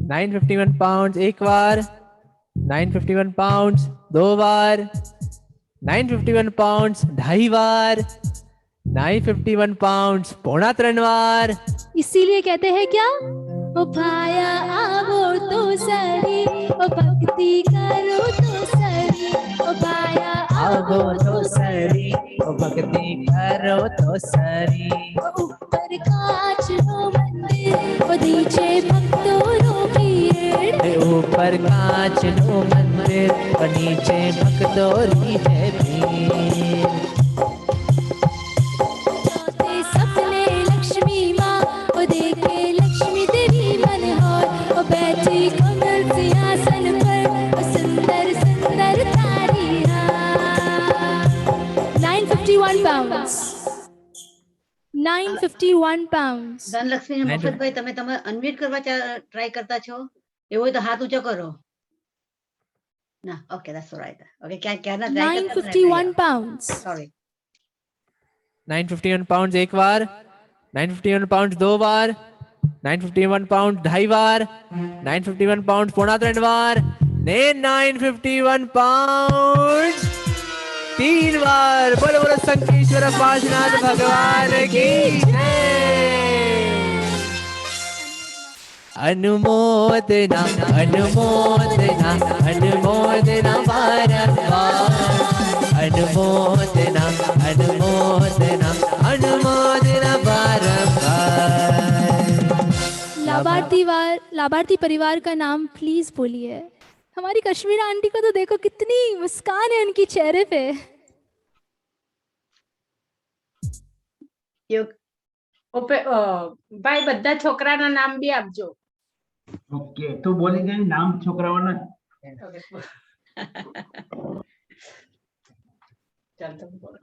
951 पाउंड्स एक बार। 951 पाउंड्स दो बार। 951 पाउंड्स ढाई बार। 951 पाउंड्स पौना 3 बार। इसीलिए कहते हैं क्या, ओ भाया आवो तो सरी, ओ भक्ति करो तो सरी। ओ भाया आवो तो सरी, ओ भक्ति करो तो सरी। ऊपर कांच नो मंदिर, ओ नीचे भक्तों नो भीड़। ऊपर कांच नो मंदिर, और नीचे भक्तों री है भीड़। चौथे सपने लक्ष्मी माँ ओ देखे लक्ष्मी देवी मन हो। ओ बैठी कमल सिंहासन पर, ओ सुंदर सुंदर तारिया। 951 पाउंड्स। 951 पाउंड्स। ધનલક્ષ્મી ને મફતભાઈ તમે તમે અનમ્યુટ કરવા ટ્રાય કરતા છો? એવું હોય તો હાથ ઊંચો કરો. ના, okay, that's all right. Okay, ક્યારના ટ્રાય કરતા 951 pounds. સોરી. 951 पाउंड्स एक बार। 951 पाउंड्स दो बार। 951 पाउंड ढाई बार। 951 पाउंड पौना 3 बार। ने 951 पाउंड 3 बार। बोलो बोलो संकेश्वर पाशनाथ भगवान की जय। अनुमोदना अनुमोदना अनुमोदना बारंबार। अनुमोदना अनुमोदना अनुमोदना बारंबार। लाभार्थी परिवार का नाम प्लीज बोलिए। हमारी कश्मीरा आंटी को तो देखो कितनी मुस्कान है उनकी चेहरे पे। ભાઈ બધા છોકરાના નામ બી આપજો. ઓકે, તું બોલી દે નામ છોકરાઓના. ચાલ તમે બોલો.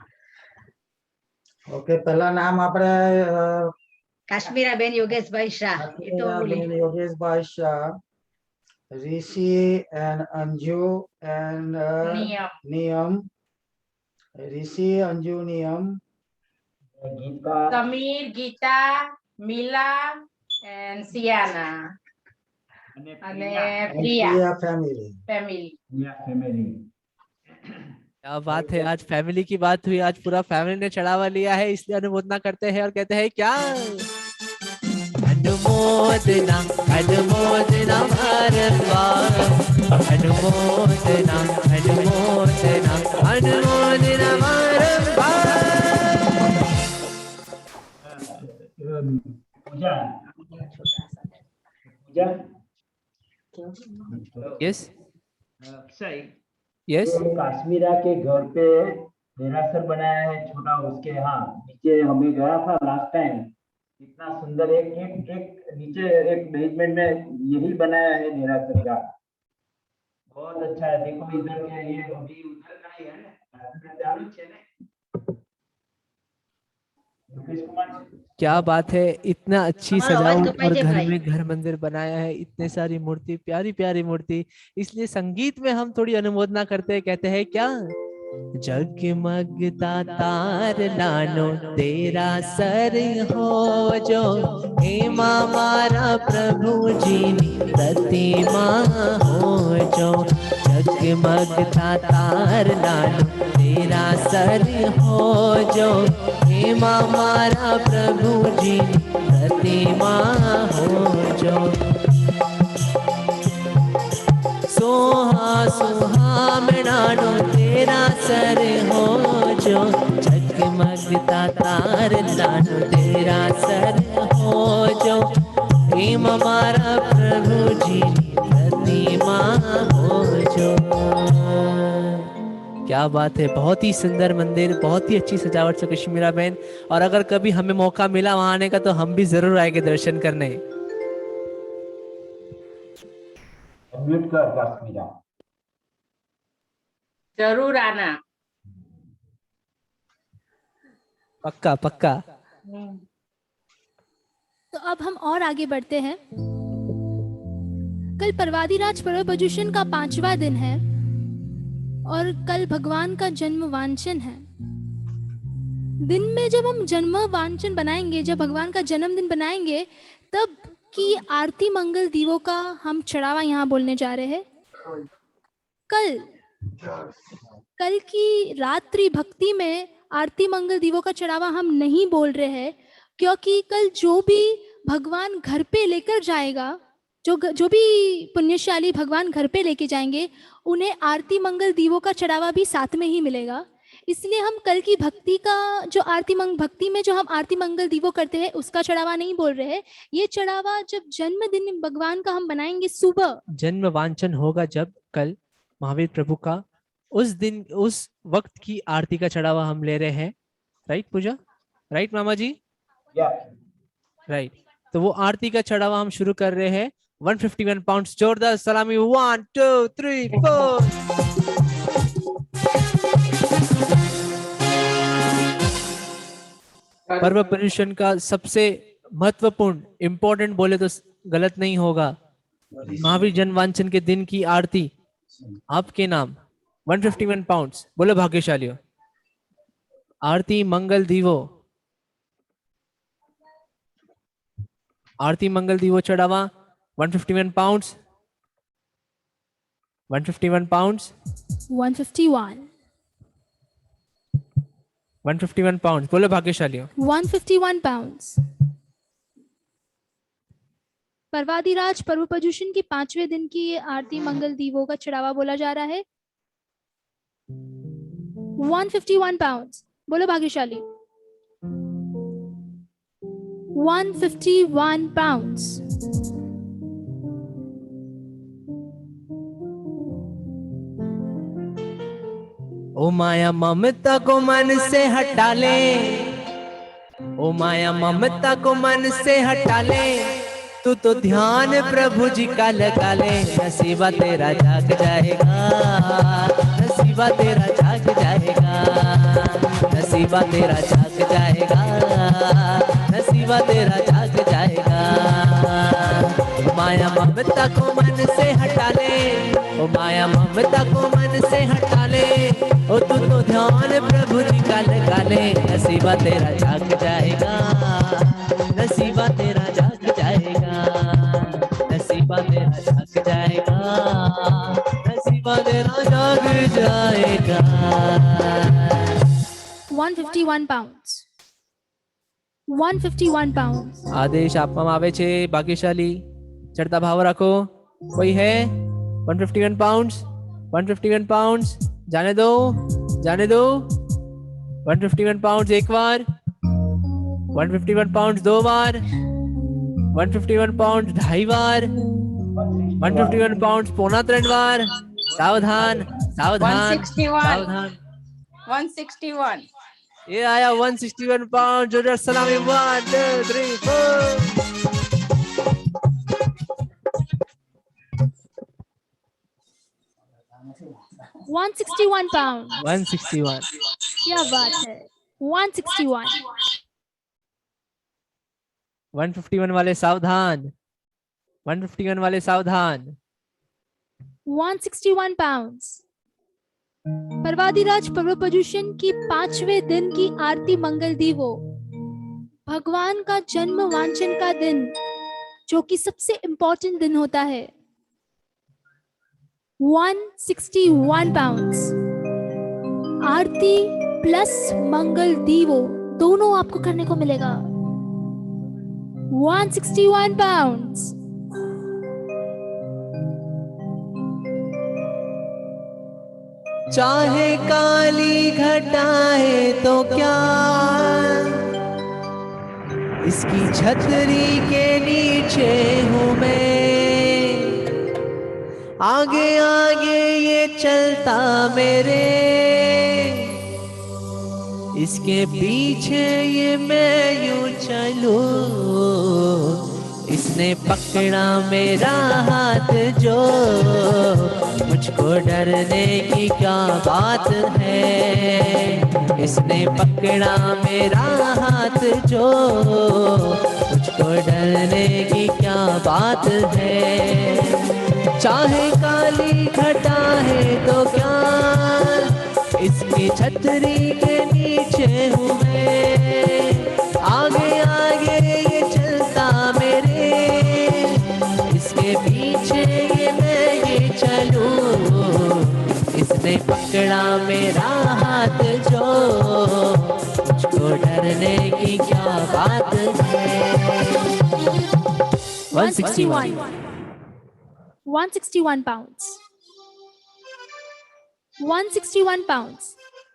ઓકે, પહેલા નામ આપણે કાશ્મીરાબેન યોગેશભાઈ શાહ એ તો બોલી Katrina Yogesbhai Shah, Rishi and Anju and નિયમ Niyam, Rishi, Anju, Niyam, Gita Sameer Gita મિલા and સિયાના અને અને and Priya Priya family. Family family. क्या बात है, आज फैमिली की बात हुई, आज पूरा फैमिली ने चढ़ावा लिया है, इसलिए अनुमोदना करते हैं और कहते हैं क्या, अनुमोदना अनुमोदना बारंबार, अनुमोदना अनुमोदना अनुमोदना बारंबार। પૂજા પૂજા यस अक्षय यस जो काश्मीरा के घर पे देरासर बनाया है छोटा, उसके यहाँ नीचे हमें गया था लास्ट टाइम, इतना सुंदर एक एक एक नीचे एक बेसमेंट में यही बनाया है देरासर का, बहुत अच्छा है। देखो इधर के ये अभी उधर का ही है ना, चालू है ना। मुकेश कुमार क्या बात है, इतना अच्छी हमारा आवाज सजावट कपाई और जाए घर भाई। में घर मंदिर बनाया है, इतने सारी मूर्ति, प्यारी प्यारी मूर्ति, इसलिए संगीत में हम थोड़ी अनुमोदना करते हैं, कहते हैं क्या, जगमगता तार लानो तेरा सर हो जो, हे मारा प्रभु जी प्रतिमा हो जो, जगमगता तार लानो तेरा सर हो जो, हे मारा प्रभु जी प्रतिमा हो जो, सोहा सुहामणानो तेरा सर हो जो, जगमगता तार लानो तेरा सर हो जो, प्रेम हमारा प्रभु जी प्रतिमा हो जो। क्या बात है, बहुत ही सुंदर मंदिर, बहुत ही अच्छी सजावट से कश्मीरा बहन, और अगर कभी हमें मौका मिला वहां आने का तो हम भी जरूर आएंगे दर्शन करने। म्यूट कर काश्मीरा। જરૂર આના पक्का पक्का। तो अब हम और आगे बढ़ते हैं। कल परवादीराज पर्व पर्युषण का 5वां दिन है और कल भगवान का जन्म वांचन है। दिन में जब हम जन्म वांचन बनाएंगे, जब भगवान का जन्मदिन बनाएंगे, तब की आरती मंगल दीवों का हम चढ़ावा यहाँ बोलने जा रहे हैं। कल की रात्रि भक्ति में आरती मंगल दीवों का चढ़ावा हम नहीं बोल रहे हैं, क्योंकि कल जो भी भगवान घर पे लेकर जाएगा, जो भी पुण्यशाली भगवान घर पे लेके जाएंगे, उन्हें आरती मंगल दीवों का चढ़ावा भी साथ में ही मिलेगा। इसलिए हम कल की भक्ति का जो भक्ति में जो हम आरती मंगल दीवों करते हैं, उसका चढ़ावा नहीं बोल रहे हैं। ये चढ़ावा जब जन्मदिन भगवान का हम बनाएंगे, सुबह जन्म वांचन होगा जब कल महावीर प्रभु का, उस दिन उस वक्त की आरती का चढ़ावा हम ले रहे हैं। राइट पूजा, राइट मामा जी, या राइट। तो वो आरती का चढ़ावा हम शुरू कर रहे हैं। 151 पाउंड्स, जोरदार सलामी। 1 2 3 4। पर्व पर्युषण का सबसे महत्वपूर्ण, इंपॉर्टेंट बोले तो गलत नहीं होगा, महावीर जन्मवांचन के दिन की आरती आपके नाम 151 पाउंड्स। बोलो भाग्यशालियों, आरती मंगल दीवो, आरती मंगल दीवो चढ़ावा 151 पाउंड्स, 151 पाउंड्स, 151 पाउंड्स। बोलो भाग्यशालियों, 151 पाउंड्स। परवादीराज पर्व पर्युषण की 5वें दिन की ये आरती मंगल दीवों का चढ़ावा बोला जा रहा है 151 पाउंड्स। बोलो भाग्यशाली, 151 पाउंड्स। ओ माया ममता को मन से हटा ले, ओ माया ममता को मन से हटा ले, तू तो ध्यान प्रभु जी का लगा ले, नसीबा तेरा जाग जाएगा, नसीबा तेरा जाग जाएगा, नसीबा तेरा जाग जाएगा, नसीबा तेरा जाग माया ममता को मन से हटा ले, ओ माया ममता को मन से हटा ले, ओ तू तो ध्यान प्रभु जी का लगा ले, नसीबा तेरा जाग जाएगा, नसीबा तेरा जाग जाएगा, नसीबा तेरा जाग जाएगा, नसीबा तेरा जाग जाएगा। 151 pounds. 151 pounds. આદેશ આપવામાં આવે છે ભાગ્યશાલી ચડતા ભાવ રાખો કોઈ હે 151 પાઉન્ડ્સ 151 પાઉન્ડ્સ જાને દો 151 પાઉન્ડ્સ એક વાર 151 પાઉન્ડ્સ દो बार 151 पाउंड ढाई बार 151 पाउंड पौना 3 बार सावधान सावधान 161 सावधान 161 ये आया 161 पाउंड जोरदार सलामी 1 2 3 4 161 pounds. 161 क्या बात है 161. 151 वाले सावधान 151 वाले सावधान 161 pounds. परवादिराज प्रभु प्रदूषण की 5वें दिन की आरती मंगल दीवो, भगवान का जन्म वांछन का दिन जो कि सबसे इंपॉर्टेंट दिन होता है। 161 pounds. आरती प्लस मंगल दीवो दोनों आपको करने को मिलेगा। 161 pounds. चाहे काली घटाए तो क्या, इसकी छतरी के नीचे हूँ मैं, आगे आगे ये चलता मेरे, इसके पीछे ये मैं यूं चलूं, इसने पकड़ा मेरा हाथ जो, मुझको डरने की क्या बात है, इसने पकड़ा मेरा हाथ जो, मुझको डरने की क्या बात है, चाहे काली घटा है तो क्या, इसकी छतरी के नीचे हूँ मैं, आगे आगे ये चलता मेरे, इसके पीछे ये मैं ये चलूं, इसने पकड़ा मेरा हाथ जो, मुझको डरने की क्या बात है। 161 161 pounds. 161 pounds.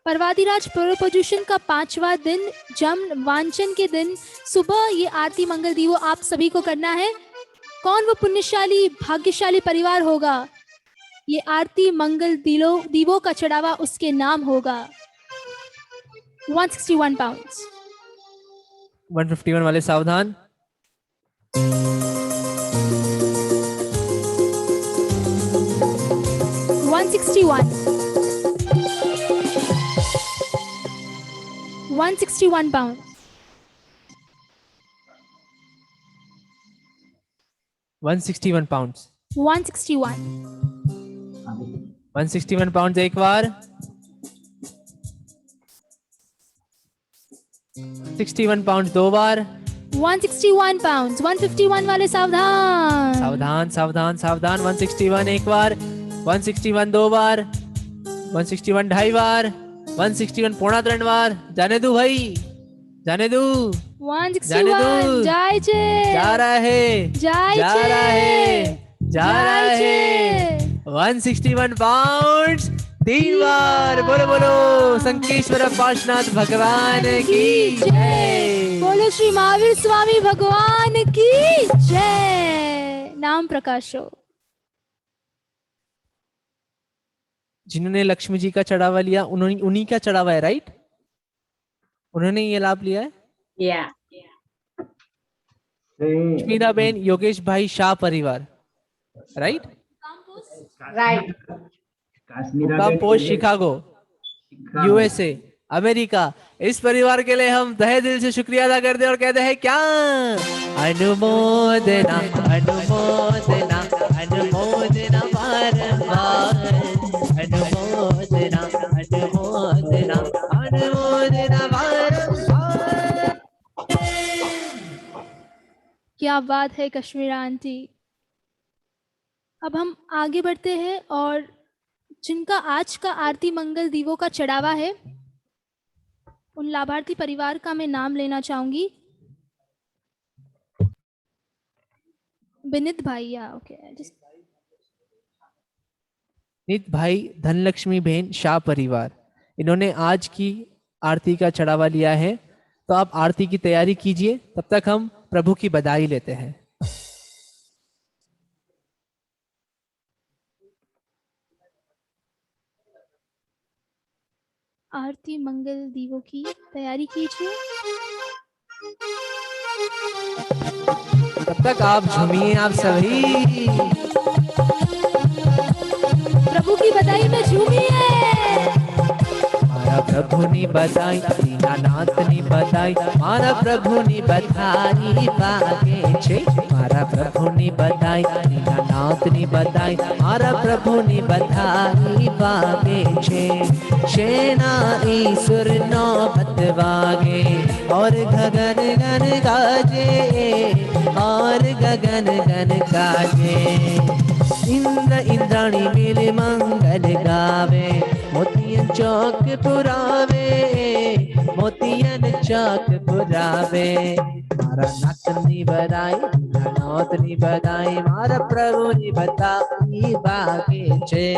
परवादिराज पूर्व प्रदूषण का 5वां दिन जन्म वांछन के दिन सुबह ये आरती मंगल दीवो आप सभी को करना है। कौन वो पुण्यशाली भाग्यशाली परिवार होगा, ये आरती मंगल दीवों का चढ़ावा उसके नाम होगा। 161 pounds. 151 वाले सावधान 161. 161 pounds. 161 पाउंड्स 161. 161 पाउंड्स एक बार 61 पाउंड्स दो बार 161 pounds. 151 वाले सावधान सावधान सावधान सावधान 161 एक बार 161 दो बार 161 ढाई बार 161 पौना 3 बार जाने दू भाई जाने दू 161 જાય છે जा रहा है જાય जा છે रहा है जा रहा જાય है છે 161 पाउंड्स 3 बार बोलो बोलो संकेश्वर पार्श्वनाथ भगवान की जय। बोलो श्री महावीर स्वामी भगवान की जय। नाम प्रकाशो। जिन्होंने लक्ष्मी जी का चढ़ावा लिया उन्हीं का चढ़ावा है, राइट? उन्होंने ये लाभ लिया है। Yeah. मीरा बेन योगेश भाई शाह परिवार, राइट? Right. काश्मीरा मुकाम पोस्ट शिकागो यूएसए अमेरिका। इस परिवार के लिए हम तहे दिल से शुक्रिया अदा करते हैं और कहते हैं क्या, अनुमोदना अनुमोदना अनुमोदना बारंबार, अनुमोदना अनुमोदना अनुमोदना बारंबार। क्या बात है कश्मीरा आंटी। अब हम आगे बढ़ते हैं और जिनका आज का आरती मंगल दीवों का चढ़ावा है उन लाभार्थी परिवार का मैं नाम लेना चाहूंगी। विनित भैया, ओके। नित भाई धनलक्ष्मी बहन शाह परिवार, इन्होंने आज की आरती का चढ़ावा लिया है। तो आप आरती की तैयारी कीजिए, तब तक हम प्रभु की बधाई लेते हैं। आरती मंगल दीवों की तैयारी कीजिए। तब तक आप झूमिए, आप सभी प्रभु की बधाई में झूमिए। मारा प्रभु ने बधाई, दीनानाथ ने बधाई, मारा प्रभु ने बधाई बागे छे। मारा प्रभु ने बधाई, दीनानाथ ने बधाई, मारा प्रभु ने बधाई बागे छे। सेना ईश्वर नौबत वागे और गगन गन गाजे, और गगन गन गाजे। इंद्र इंद्राणी मिल मंगल गावे, मोतियन चौक पुरावे, मोतियन चौक पुरावे। मारा नाथ नी बधाई, नाथ नी बधाई, मारा प्रभु नी बधाई बागे छे।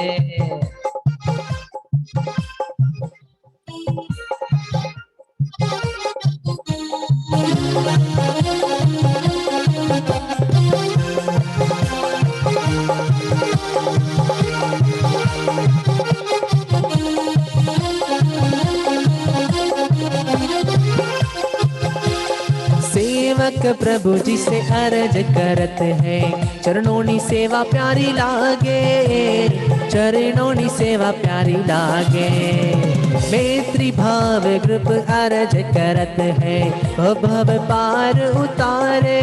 सेवक प्रभु जी से अर्ज करत है, चरणों सेवा प्यारी लागे, चरणों सेवा प्यारी लागे। मैत्री भाव ग्रुप अर्ज करत है, भव पार उतारे,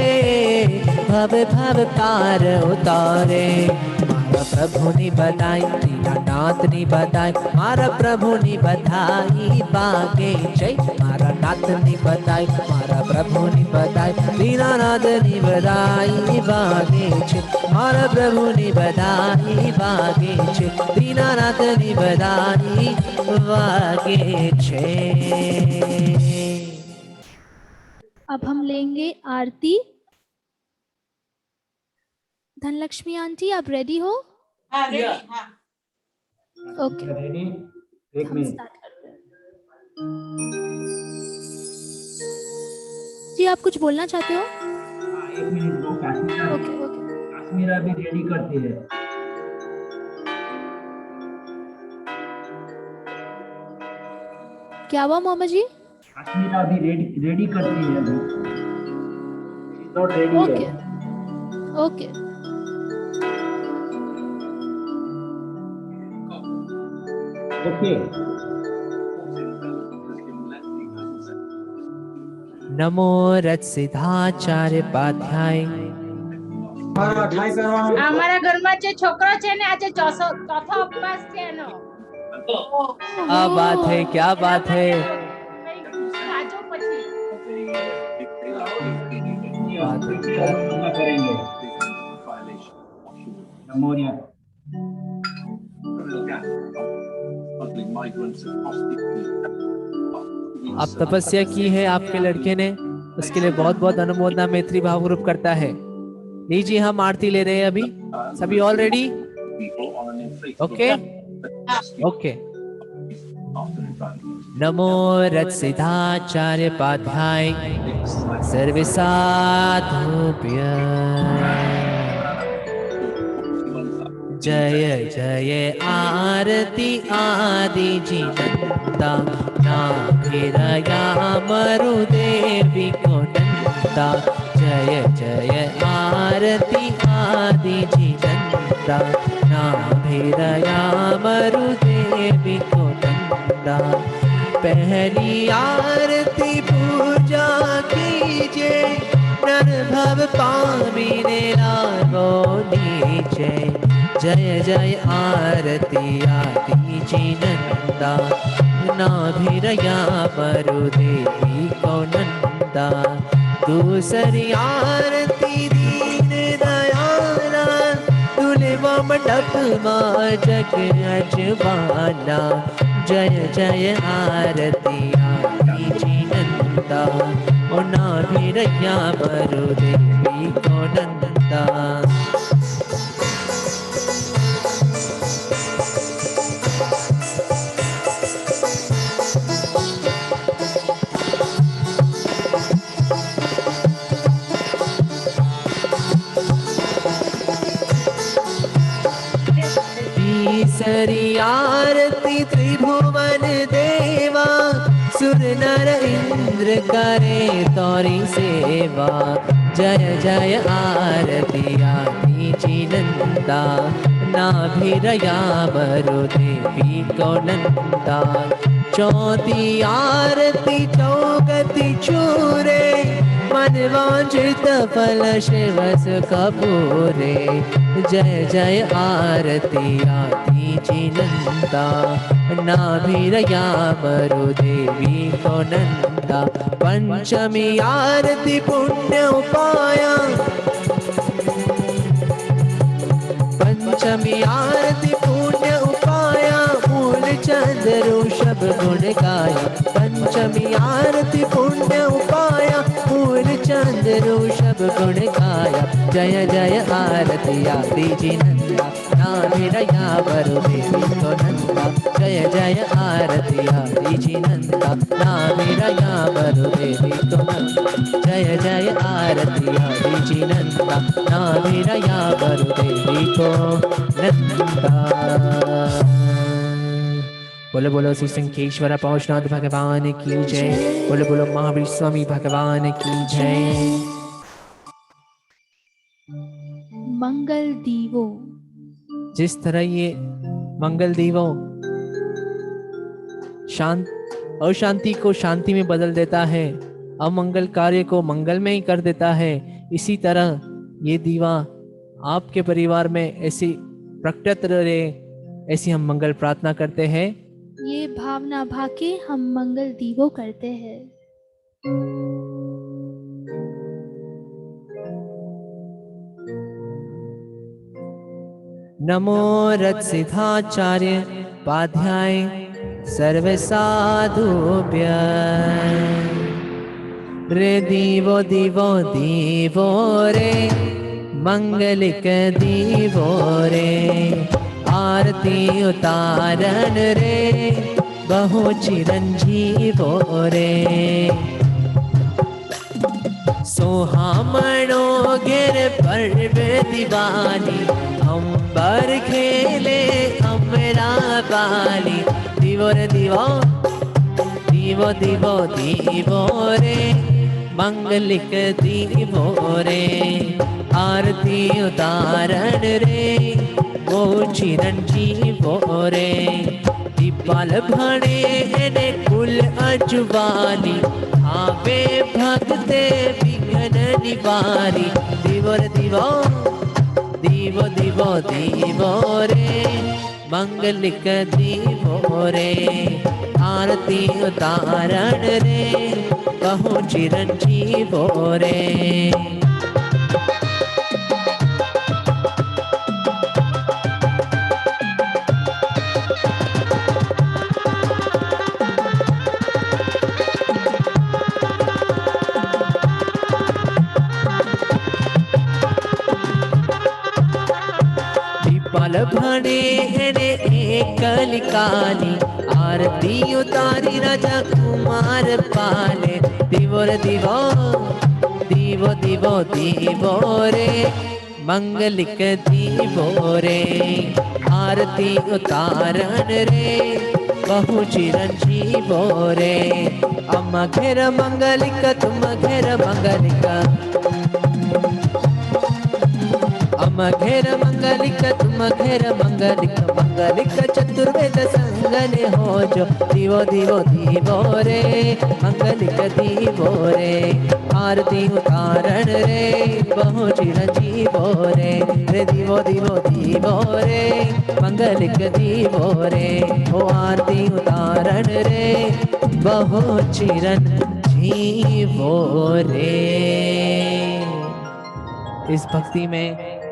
भव पार उतारे। मारा प्रभु ने बधाई, दीनानाथ ने बधाई, मारा प्रभु ने बधाई बागे जय। मारा नाथ ने बधाई, मारा प्रभु ने बधाई, दीनानाथ ने बधाई बागे छे। मारा प्रभु ने बधाई बागे छे, दीनानाथ ने बधाई बागे छे। अब हम लेंगे आरती। धनलक्ष्मी आंटी, आप रेडी हो? हाँ, ready, हाँ। Okay, ready? एक हम मिनट। स्टार्ट करते हैं। जी, आप कुछ बोलना चाहते हो? हाँ, एक मिनट। वो ओके ओके। काश्मीरा भी रेडी करती है। क्या हुआ मोहम्मद जी? काश्मीरा भी रेडी करती है अभी। नॉट रेडी ओके है। ओके। ओके। नमो रथ सिद्धाचार्य पाध्याय। મારા ઠાઈ કરવાનું અમારા ઘરમાં જે છોકરો છે ને આજે ચોથો ઉપવાસ છે એનો. क्या बात है, क्या बात है। સાચો પછી करेंगे नमोनिया। आप तपस्या की है आपके लड़के ने, उसके लिए बहुत बहुत अनुमोदना मैत्री भाव ग्रुप करता है। लीजिए हम आरती ले रहे हैं अभी। सभी ऑल रेडी? Okay okay. नमो रथ सिद्धाचार्य पाध्याय सर्वे साधुभ्य। जय जय आरती आदि जिनंदा, नाभिरया मरुदेवी को नंदा। जय जय आरती आदि जिनंदा, नाभिरया मरुदेवी को नंदा। पहली आरती पूजा कीजिए, नर भव पामिने लागो नीचे। जय जय आरती आदि नंदा, नाभिरया मरु देवी को नंदा। दूसरी आरती दीन दयाला, दुल्हा मंडप माँ जग अजवाना। जय जय आरती आदि नंदा, ओ नाभिरया मरु देवी को नंदा। तीसरी आरती त्रिभुवन देवा, सुर नर इंद्र करे तोरी सेवा। जय जय आरती आदि नंदा, नाभिरया मरु देवी को नंदा। चौथी आरती चौगति चूरे, मन वांछित फल शिव सुख पूरे। जय जय आरती आदि नंदा, नाभिरया मरु देवी को नंदा। पंचमी आरती पुण्य उपाया, पंचमी आरती पुण्य उपाया, मूल चंद ऋषभ गुण गाया। पंचमी आरती पुण्य उपाया, मूल चंद ऋषभ गुण गाया। जय जय आरती आदि नंदा, नाभिरया मरु देवी को नंदा। जय जय आरती आदि नंदा, नाभिरया मरु देवी को नंदा। जय जय आरती आदि नंदा, नाभिरया मरु देवी को नंदा। बोलो बोलो श्री शंखेश्वर पहुंचनाथ भगवान की जय। बोलो बोलो महावीर स्वामी भगवान की जय। मंगल दीवो। जिस तरह ये मंगल दीवों शांत अशांति को शांति में बदल देता है, अमंगल कार्य को मंगल में ही कर देता है, इसी तरह ये दीवा आपके परिवार में ऐसी प्रकट रहे, ऐसी हम मंगल प्रार्थना करते हैं। ये भावना भाके हम मंगल दीवो करते हैं। नमो रथ सिद्धाचार्य पाध्याय सर्व साधुभ्य। रे दीवो दीवो दीवो रे, मंगलिक दीवो रे। आरती उतारन रे, बहु चिरंजीवो रे। सोहामणो गिर पर्व दिवाली, अंबर खेले अमरा बाली। दीवो रे दीवो दीवो दीवो दीवो रे, मंगलिक दीवो रे। आरती उतारन रे, वो चिरंजीवो रे। दीपाल भाणे ने कुल अजवाली, आवे भगते विघ्न निवारी। दीवो रे दीवो दीवो दीवो दीवो रे, मंगलिक दीवो रे। आरती उतारण रे, बहु चिरंजीवो रे। भाणे ने एक कलिकाली, आरती उतारी राजा कुमार पाले। दीवो रे दीवो दीवो दीवो दीवो रे, मंगलिक दीवो रे। आरती उतारन रे, बहु चिरंजीवो रे। अम घेर मंगलिक तुम घेर मंगलिका, अम मम घेर मंगलिक तुम घेर मंगलिक मंगलिक चतुर्वेद संगने हो जो दीवो दीवो दीवो रे मंगलिक दीवो रे आरती उतारण रे बहु चिरंजीवो रे रे दीवो दीवो दीवो रे मंगलिक दीवो रे ओ आरती उतारण रे बहु चिरंजीवो रे। इस भक्ति में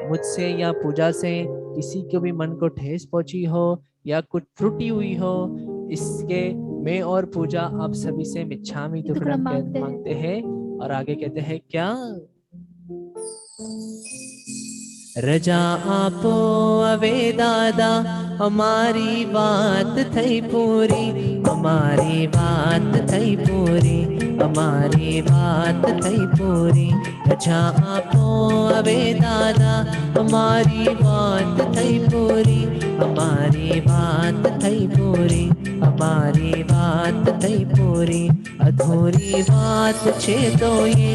मुझसे या पूजा से किसी को भी मन को ठेस पहुंची हो या कुछ त्रुटि हुई हो, इसके मैं और पूजा आप सभी से मिच्छामि दुक्कडम मांगते हैं और आगे कहते हैं क्या रजा आपो अवे दादा हमारी बात थई पूरी हमारी बात थई पूरी हमारी बात थई पूरी रजा आपो अवे दादा हमारी बात थई पूरी हमारी बात थई पूरी हमारी बात थई पूरी अधूरी बात छे तो ये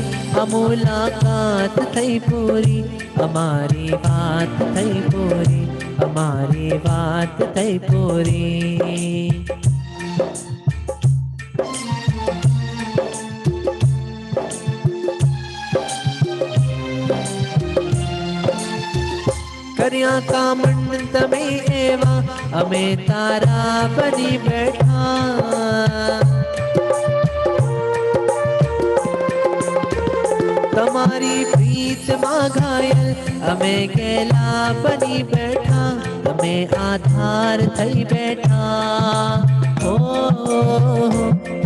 मुलाकात थई पूरी हमारी बात थई पूरी हमारी बात थई पूरी। कर्या का मंडत में एवा अमे तारा बनी बैठा तमारी प्रीत मां घायल अमे केला बनी बैठा अमे आधार थई बैठा ओ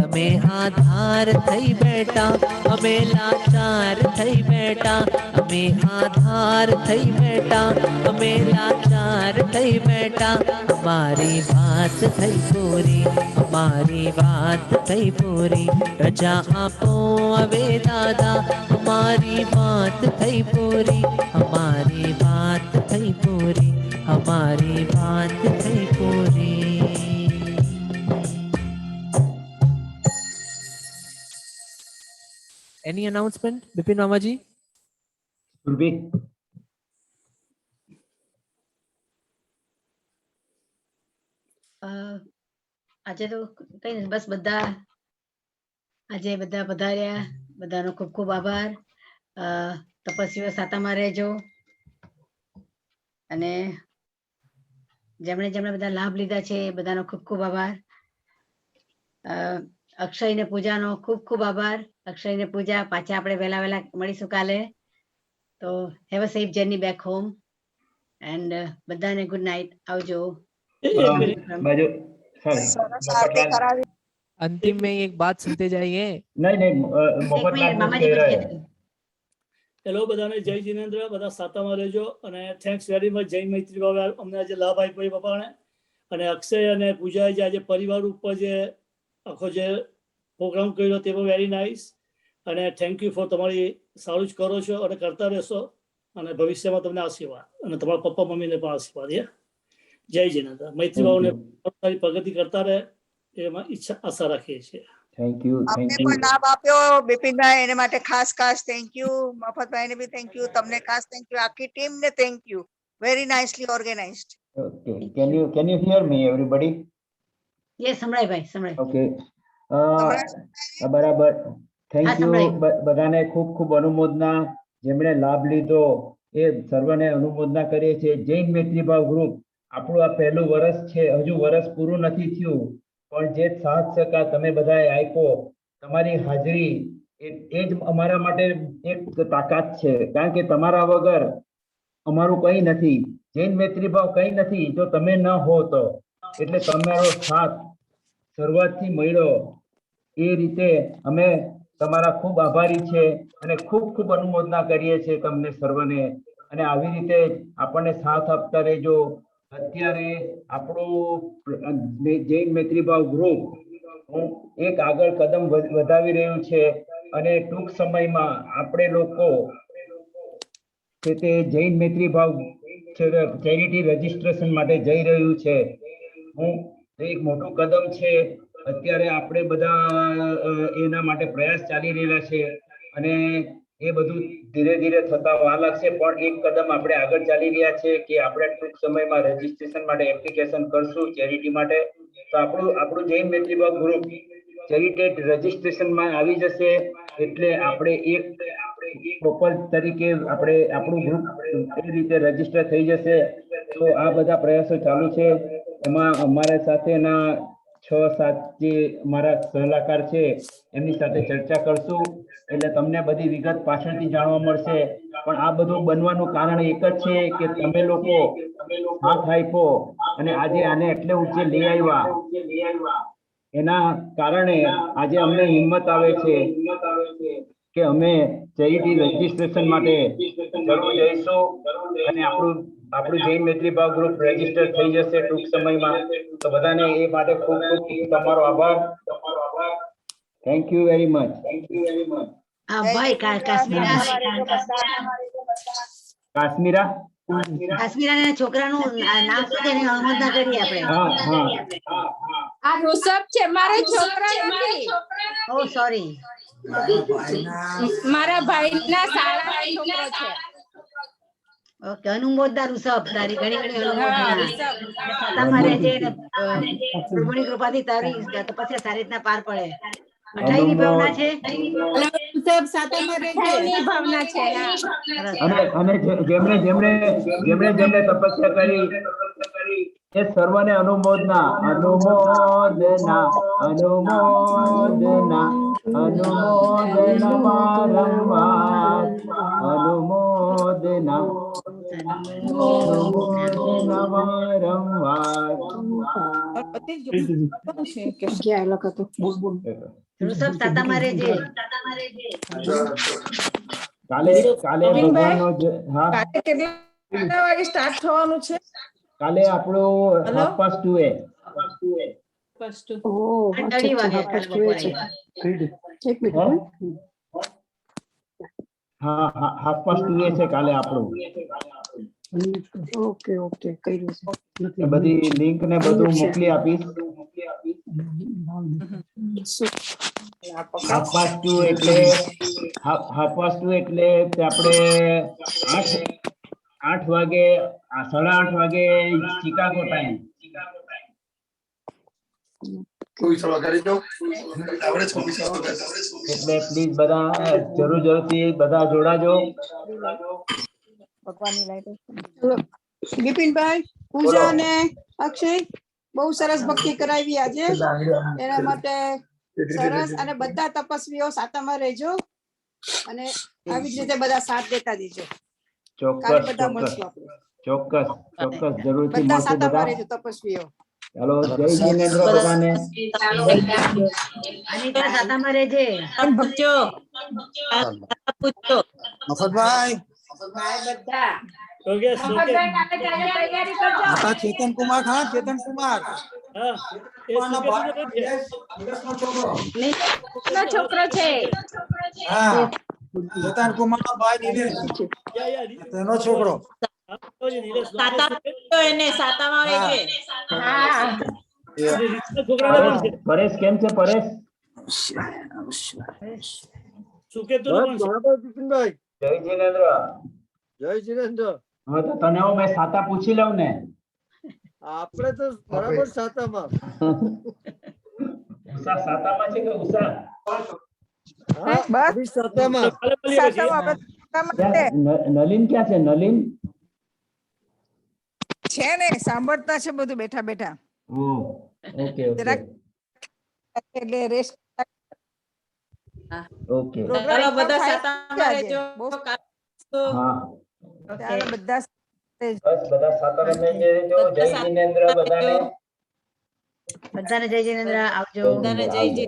अमे आधार थई बैठा अमे लाचार थई बैठा अमे आधार थई बैठा अमे लाचार थई बैठा हमारी बात थई पूरी हमारी बात थई पूरी रजा आपो अवे दादा हमारी बात थई पूरी हमारी बात थई पूरी हमारी बात थई पूरी। Any announcement, Bipin Mama ji? Surabhi આજે તો કઈ નથી બસ બધા આજે બધા પધાર્યા બધાનો ખૂબ ખૂબ આભાર તપસ્વીઓ સાતામાં રહેજો અને જેમણે જેમણે બધા લાભ લીધા છે બધાનો ખૂબ ખૂબ આભાર અક્ષયને પૂજાનો ખૂબ ખૂબ આભાર અક્ષયને પૂજા પાછા આપણે વહેલા વહેલા મળીશું કાલે તો have a safe journey back home and બધાને ગુડ નાઇટ આવજો બાજુ अंतिम में एक बात सुनते जाइए। नहीं नहीं એક મફતલાલ મિનિટ બોસ મામાજી કह रहा પછી है હેલો બધાને જય જીનેન્દ્ર બધા સાતામાં રહેજો અને થેન્ક્સ વેરી મચ જય મૈત્રી બાબા અમને આજે લાભ આપ્યો એ બાપાને અને અક્ષય અને પૂજાએ જે આજે પરિવાર ઉપર જે આખો જે પ્રોગ્રામ કર્યો તે પણ વેરી નાઇસ અને થેન્ક યુ ફોર તમારી સારું જ કરો છો અને કરતા રહેશો અને ભવિષ્યમાં તમને આશીર્વાદ અને તમારા પપ્પા મમ્મીને પણ આશીર્વાદ જય જીનેન્દ્ર મૈત્રી બાબુને પ્રગતિ કરતા રહે એમાં ઈચ્છા આશા રાખીએ છીએ थैंक यू આપને પણ લાભ આપ્યો બિપિનભાઈ એને માટે ખાસ ખાસ થેન્ક યુ મફતભાઈને બી થેન્ક યુ તમને ખાસ થેન્ક યુ આખી ટીમને thank you very nicely organized okay can you hear me everybody yes સંભળાય ભાઈ સંભળાય ओके બરાબર થેન્ક હા, યુ સંભળાય. બધાને ખૂબ ખૂબ અનુમોદના જેમણે લાભ લીધો એ સર્વને અનુમોદના કરીએ છીએ જૈન મૈત્રીભાવ ગ્રુપ આપણું આ પહેલું વર્ષ છે હજુ વર્ષ પૂરું નથી થયું પણ જે સાથ સહકાર તમે બધાએ આપ્યો તમારી હાજરી એ જ અમારા માટે એક તાકાત છે કારણ કે તમારા વગર અમારું કંઈ નથી જૈન મૈત્રીભાવ કંઈ નથી જો તમે ન હો તો એટલે તમારો સાથ શરૂઆતથી મળ્યો એ રીતે અમે તમારા ખૂબ આભારી છે અને ખૂબ ખૂબ અનુમોદના કરીએ છીએ તમને સર્વને અને આવી રીતે આપણને સાથ આપતા રહેજો અત્યારે આપણું જૈન મૈત્રીભાવ ગ્રુપ એક આગળ કદમ વધાવી રહ્યું છે અને ટૂંક સમયમાં આપણે લોકો કે તે જૈન મૈત્રીભાવ ચેરિટી રજીસ્ટ્રેશન માટે જઈ રહ્યું છે એક મોટું કદમ છે અત્યારે આપણે બધા એના માટે પ્રયાસ ચાલી રહેલા છે અને એ બધું ધીરે ધીરે થતા વાર લાગશે, પણ એક કદમ આપણે આગળ ચાલી રહ્યા છે કે આપણે ટૂંક સમયમાં રજીસ્ટ્રેશન માટે એપ્લિકેશન કરશું ચેરિટી માટે. તો આપણું જૈન મૈત્રીભાવ ગ્રુપ ચેરિટેટ રજીસ્ટ્રેશનમાં આવી જશે, એટલે આપણે એક પ્રોપર તરીકે આપણે આપણું ગ્રુપ એ રીતે રજીસ્ટર થઈ જશે. તો આ બધા પ્રયાસો ચાલુ છે. એમાં અમારા સાથેના 6-7 જે મારા સલાહકાર છે એમની સાથે ચર્ચા કરશું, એટલે તમને બધી વિગત પાછળથી જાણવા મળશે. પણ આ બધું બનવાનું કારણ એક જ છે કે તમે લોકો હાથ આપ્યો અને આજે આને એટલે ઊંચે લઈ આવ્યા. એના કારણે આજે અમને હિંમત આવે છે કે અમે ચેરિટી રજીસ્ટ્રેશન માટે જરૂર જઈશું અને આપણું જૈન મૈત્રીભાવ ગ્રુપ રજીસ્ટર થઈ જશે ટૂંક સમયમાં. તો બધાને એ માટે ખૂબ ખૂબ તમારો આભાર. Thank you very much. ભાઈ કાશ્મીરા કાશ્મીરા છોકરાનું નામ શું છે એની અનુમોદના કરીએ આપણે. આ ઋષભ છે, મારો છોકરા નથી. ઓ સોરી, મારા ભાઈના શાળાનો છોકરો છે. ઓકે, અનુમોદના ઋષભ, તારી ઘણી ઘણી અનુમોદના. તમારે જે પ્રભુની કૃપાથી તારી તપસ્યા સારી રીતના પાર પડે. 28 ની ભાવના છે. ઋષભ સાતમા રહેજે ભાવના છે. અને જેમણે તપસ્યા કરી એ સર્વને અનુમોદના. અનુમોદના અનુમોદના અનુમોદના વારંવાર. અનુમોદના અનુમોદના વારંવાર. ઋષભ સાતામાં રહેજે. કાલે ભગવાનનો હા કેટલા વાગે સ્ટાર્ટ થવાનું છે? કાલે આપણું 2:30 અઢી વાગે કાલે બપોરે. હા 2:30 છે કાલે આપણું. ઓકે કર્યું છે. બધી લિંક ને બધું મોકલી આપીશ. 2:30 એટલે 2:30 એટલે આપણે 8 વાગે 8:30 વાગે શિકાગો ટાઈમ. એટલે પ્લીઝ બધા જરૂરથી બધા જોડાજો. બિપિનભાઈ, પૂજા અને અક્ષય બહુ સરસ ભક્તિ કરાવી આજે, એના માટે સરસ. અને બધા તપસ્વીઓ સાતામાં રહેજો અને આવી જ રીતે બધા સાથ દેતા દેજો. કાલે બધા મળશું આપણે. ચોક્કસ જરૂરથી બધા મળશું સાતામાં બધા. રહેજો તપસ્વીઓ. ચાલો, જય જિનેન્દ્ર બધાને. અનિતા સાતામાં રહેજે. મફતભાઈ બધા યોગેશ, મફતભાઈ કાલે ચાલે તૈયારી કરજો. આપણા ચેતન કુમાર હા ચેતન કુમાર હા, એ નો છોકરો છે. હા ચેતન કુમાર નો ભાઈ નિલેશ તેનો છોકરો એને સાતામાં રહેજે. હા, પરેશ કેમ છે? પરેશ સુકેતુ બિપિનભાઈ જય જિનેન્દ્ર. જય જિનેન્દ્ર. હવે તો તને હું મેં સાતા પૂછી લઉં ને. આપણે તો બરાબર સાતામાં. ઉષા સાતામાં છે કે ઉષા? બસ સાતામાં. નલિન ક્યાં છે? નલિન છે ને, સાંભળતા છે બધું બેઠા બેઠા. ઓકે એટલે રેસ્ટ. ઓકે બધા સાતામાં રહેજો. હા બધા બસ બધા સાતામાં રહેજો. જય જિનેન્દ્ર બધાને. બધાને જય જિનેન્દ્ર. આવજો. આવજો.